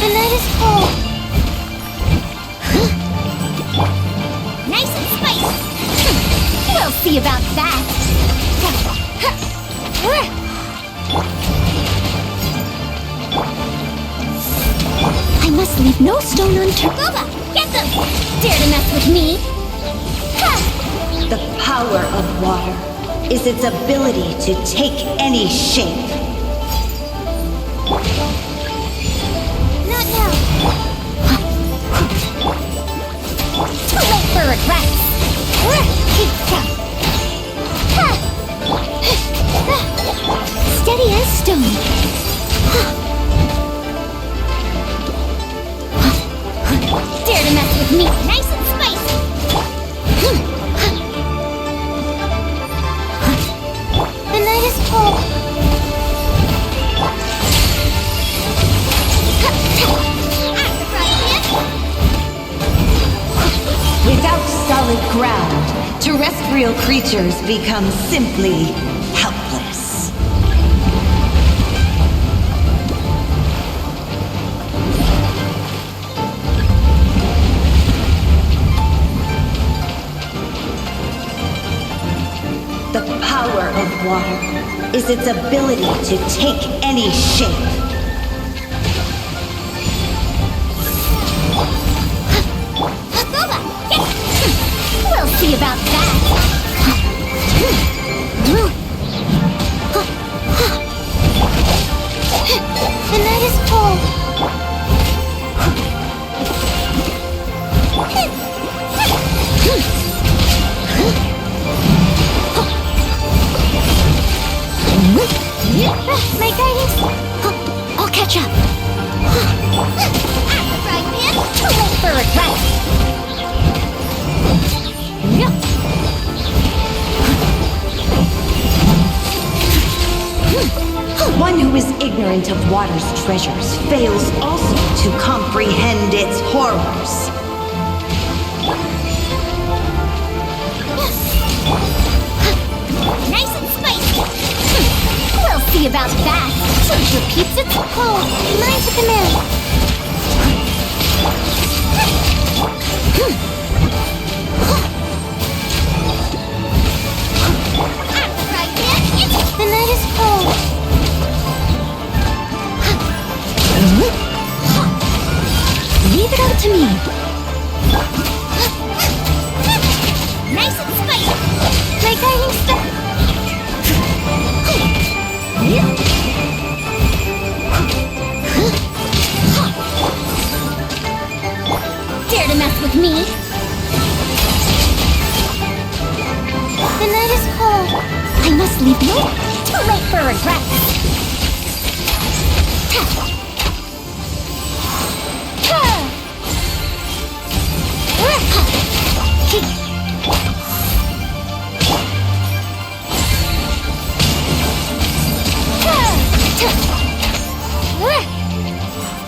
The night is cold. Nice and spicy. We'll see about that. I must leave no stone unturned. Get them! Dare to mess with me? The power of water is its ability to take any shape. Not now. Too late for regrets. Steady as stone. Dare to mess with me, nice and spicy. The night is cold. Without solid ground, terrestrial creatures become simply helpless. The power of water is its ability to take any shape. We'll see about that. The night is cold. My guidance. I'll catch up. Right, man. Too late for regret. One who is ignorant of water's treasures fails also to comprehend its horrors. Nice and spicy. We'll see about that. Choose your pizza to cold. Mine to command. The night is cold. Leave it up to me. Nice and spicy. My guiding star. Dare to mess with me? The night is cold. I must leave you. Too late for regrets.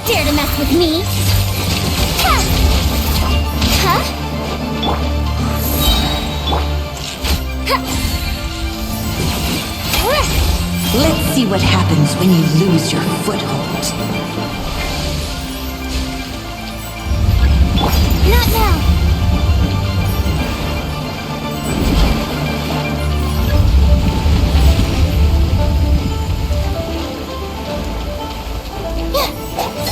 Dare to mess with me? Huh? Let's see what happens when you lose your foothold. now.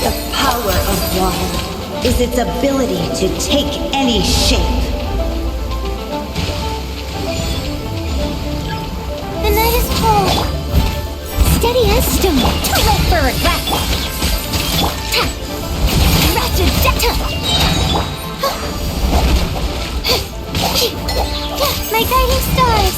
The power of water is its ability to take any shape. The night is cold. Steady as stone. Too late for regret. My guiding stars.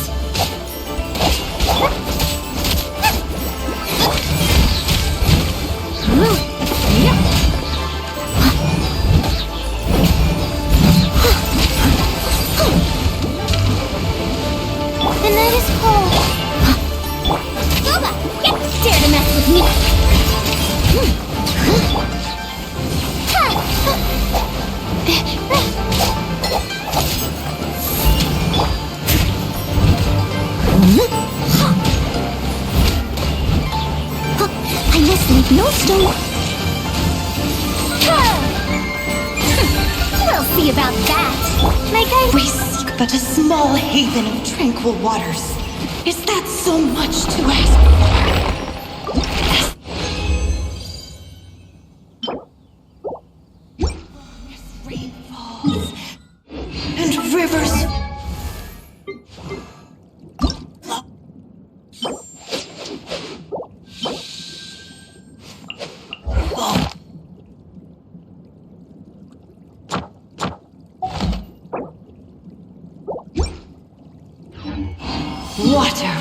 The night is cold. Dare to mess with me. I must leave no stone. We'll see about that. My guy. We seek but a small haven of tranquil waters. Is that so much to ask? As rain falls and rivers water.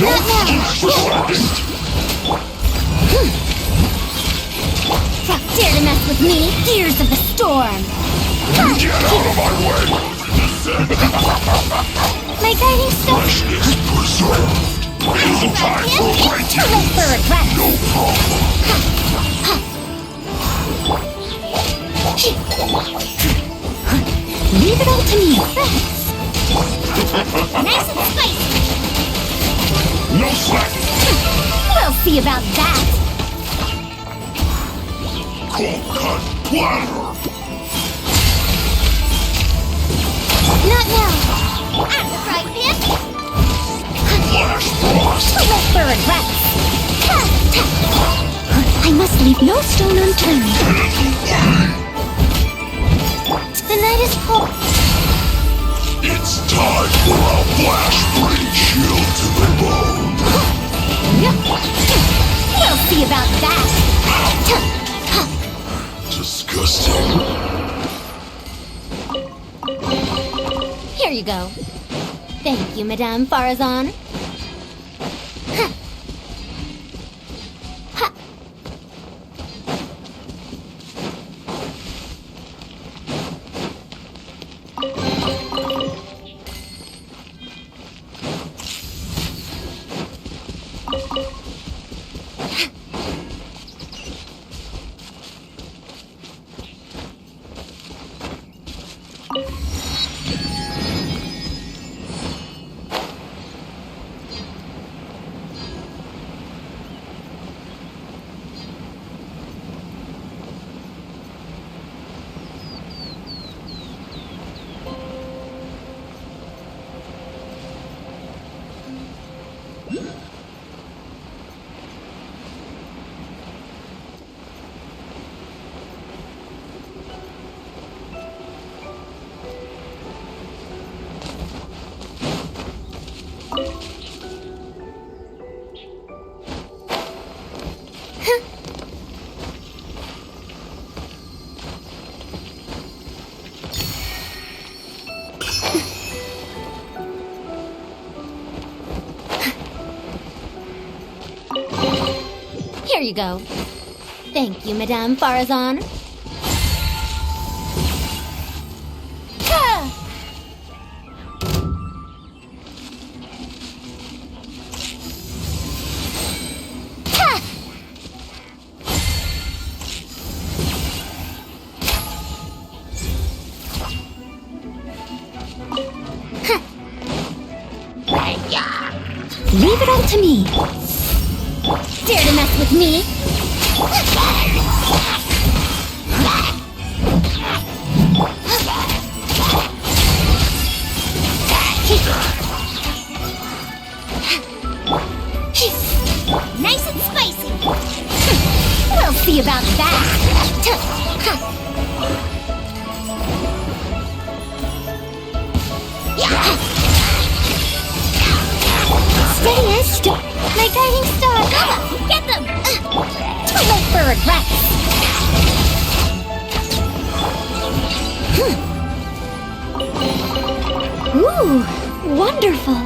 Dare to mess with me, Gears of the Storm! Get out of my way! My guiding star... Is preserved! It's time for fighting! No Leave it all to me. Nice and spicy. No slacking! We'll see about that. Cold cut platter! Not now. Out of the frying pan. Flash frost! Let bird rest. I must leave no stone unturned. The night is cold. It's time for a flash breach shield to the bone! We'll see about that. Disgusting. Here you go. Thank you, Madame Farazan. Here you go. Thank you, Madame Farazan. Leave it all to me. Dare to mess with me? Nice and spicy. We'll see about that. Steady as stone. My guiding star. Get them! Twilight bird rest. Ooh, wonderful.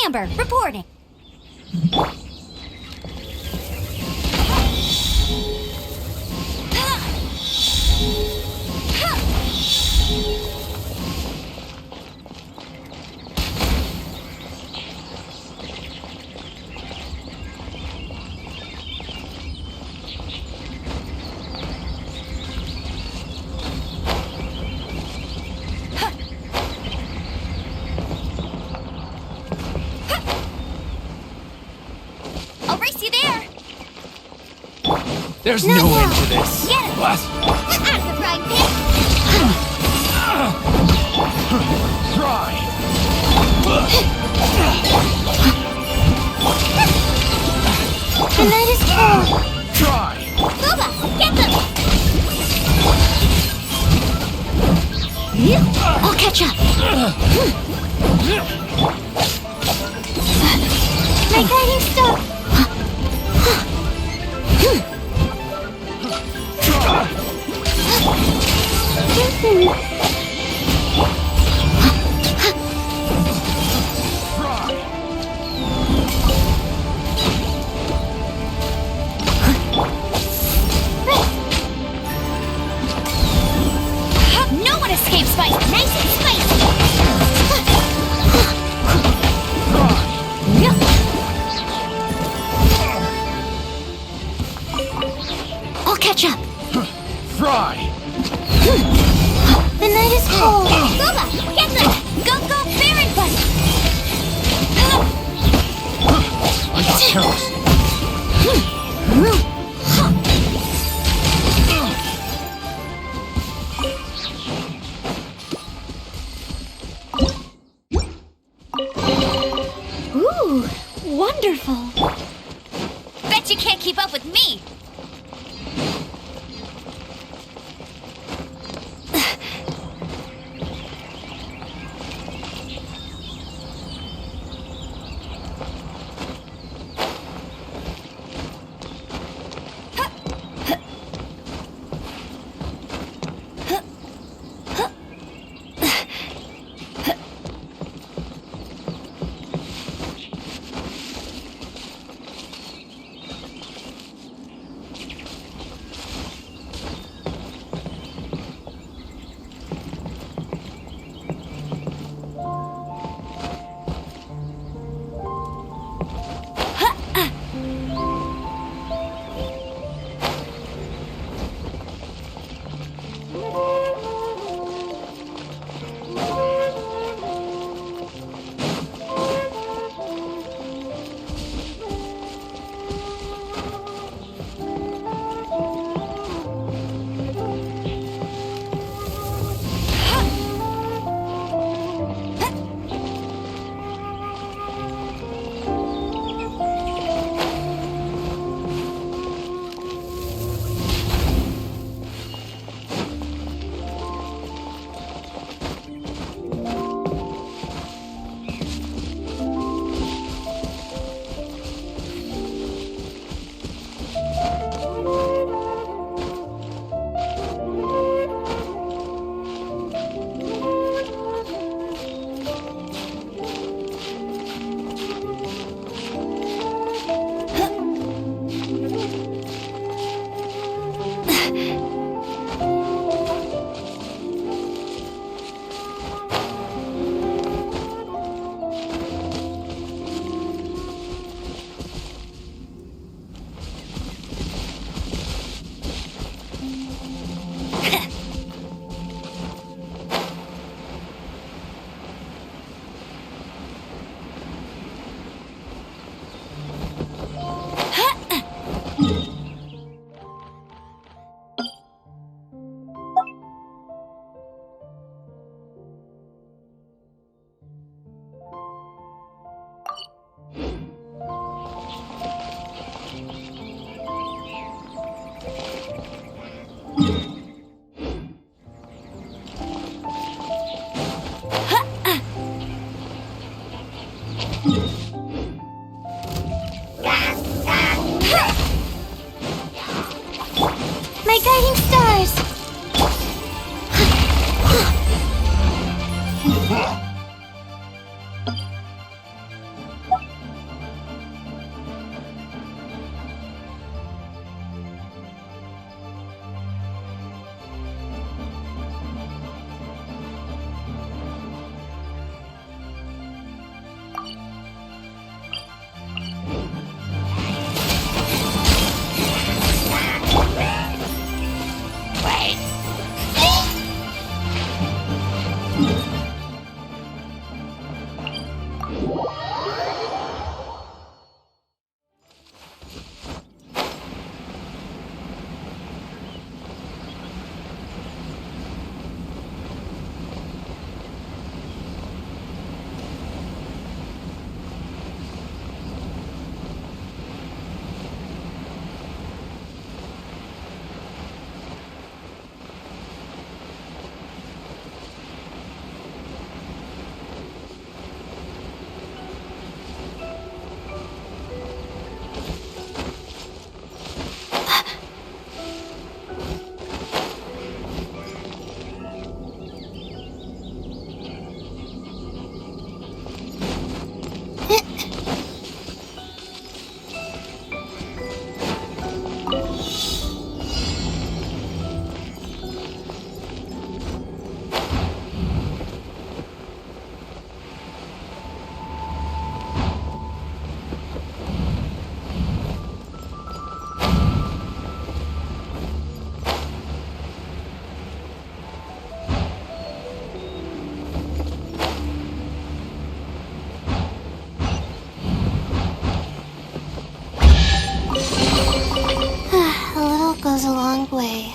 Amber, reporting. There's no end to this. Get it! What? Out of the frying pan! I'll catch up. My guiding star. No one escapes by nice and spicy. I'll catch up. Fry! The night is cold. Booba, get them! Go, go, Baron Bite! I got careless. Ooh, wonderful. Bet you can't keep up with me. My guiding stars! way.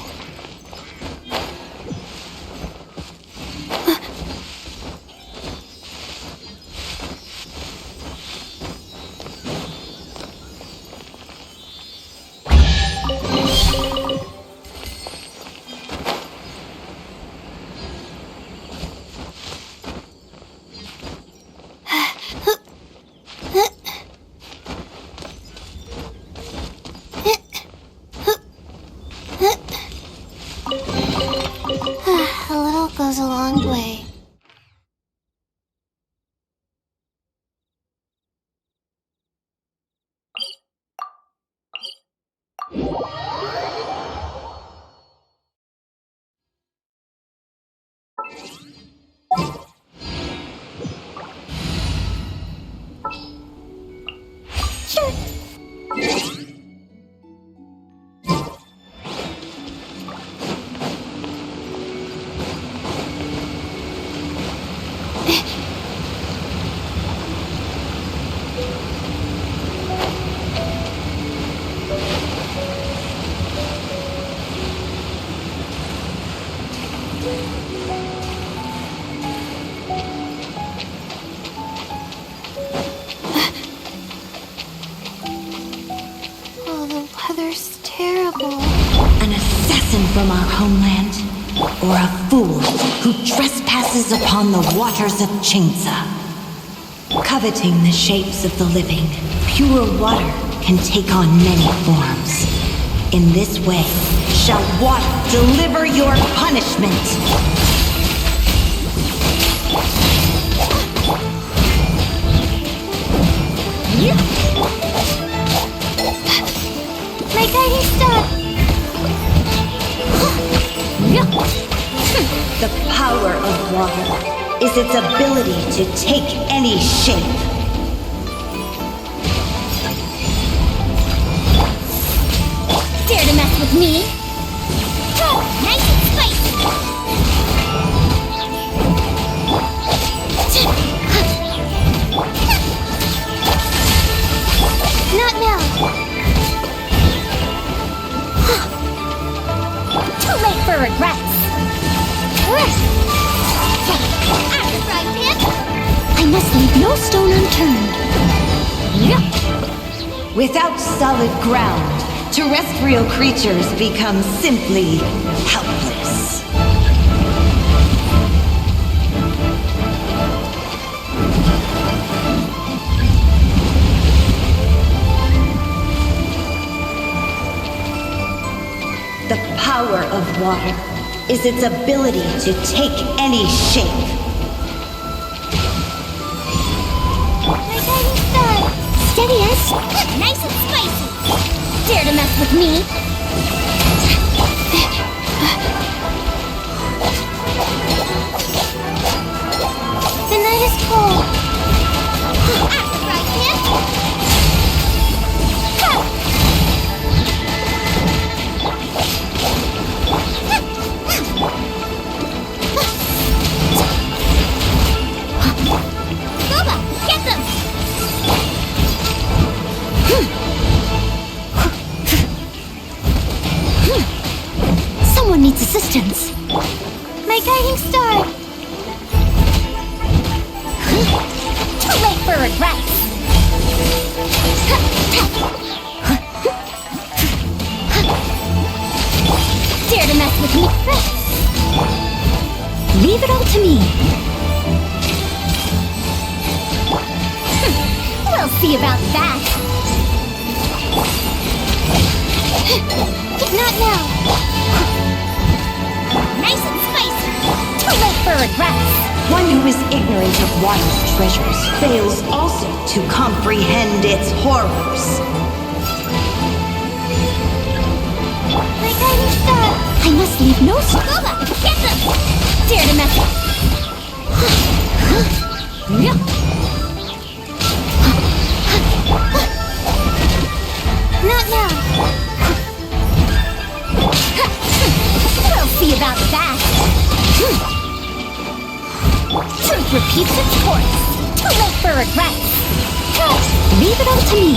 A little goes a long way. Oh, the weather's terrible. An assassin from our homeland, or a fool who trespasses upon the waters of Chainsa. Coveting the shapes of the living, pure water can take on many forms. In this way, shall water deliver your punishment. My guiding star! The power of water is its ability to take any shape. Dare to mess with me? Nice and spicy! Not now! Too late for regrets! I must leave no stone unturned. Without solid ground, terrestrial creatures become simply helpless. The power of water is its ability to take any shape. My guiding star! Steady as nice and spicy! Dare to mess with me? The night is cold. Act right, man! Boba, get them! Someone needs assistance. My guiding star. Too late for regrets. Dare to mess with me? Leave it all to me. We'll see about that. Not now. Nice and spicy. Too late for regrets. One who is ignorant of water's treasures fails also to comprehend its horrors. My guiding star. I must leave no Boba, get them! Dare to mess with. Not now. We'll see about that. Truth repeats its course. Too late for regrets. Leave it all to me.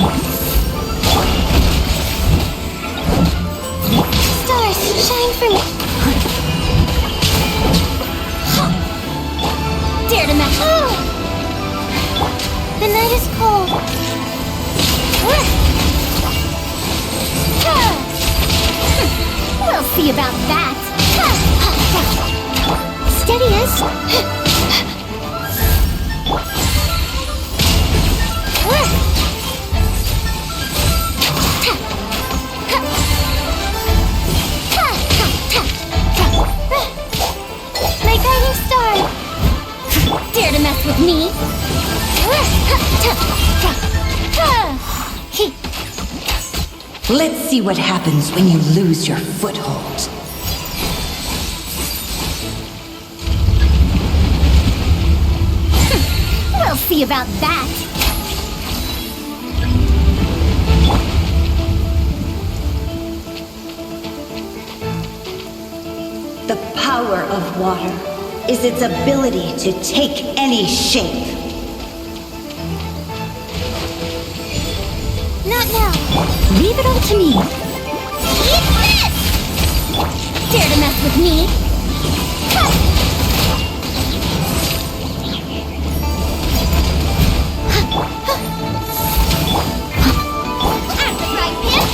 Star, stars, shine for me. Dare to match. The night is cold. We'll see about that. Steady as. My guiding star. Dare to mess with me? Let's see what happens when you lose your foothold. We'll see about that. The power of water is its ability to take any shape. Not now. Leave it all to me. Eat this! Dare to mess with me? Act right, bitch!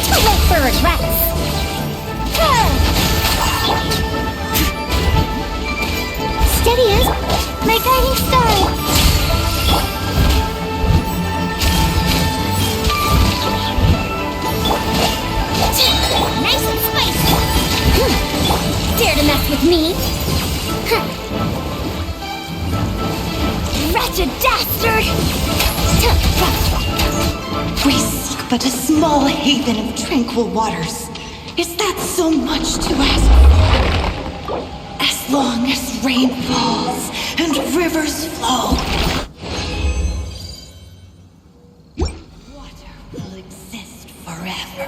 Too late for regrets. Steady as my guiding star. Nice and spicy. Dare to mess with me? Wretched dastard! We seek but a small haven of tranquil waters. Is that so much to ask for? As long as rain falls and rivers flow, water will exist forever.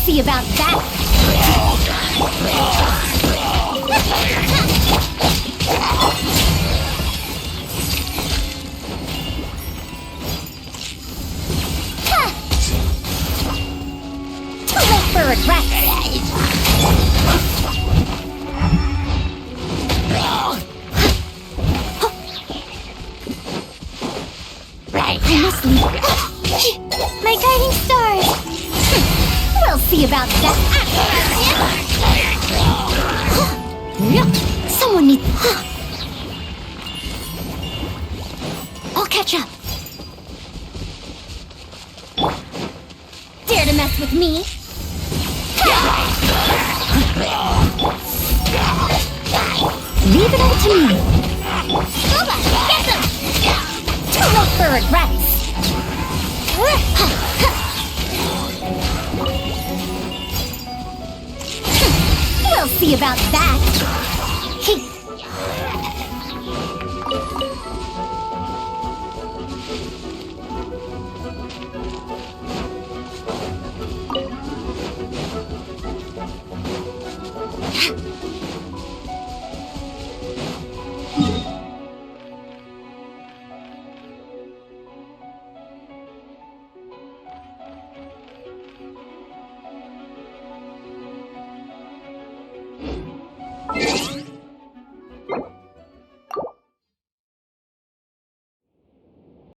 See about that. regrets. I must leave. My guiding stars! We'll see about that. Someone needs... I'll catch up. Dare to mess with me? Leave it all to me. Boba, get them! Too late for regrets. We'll see about that.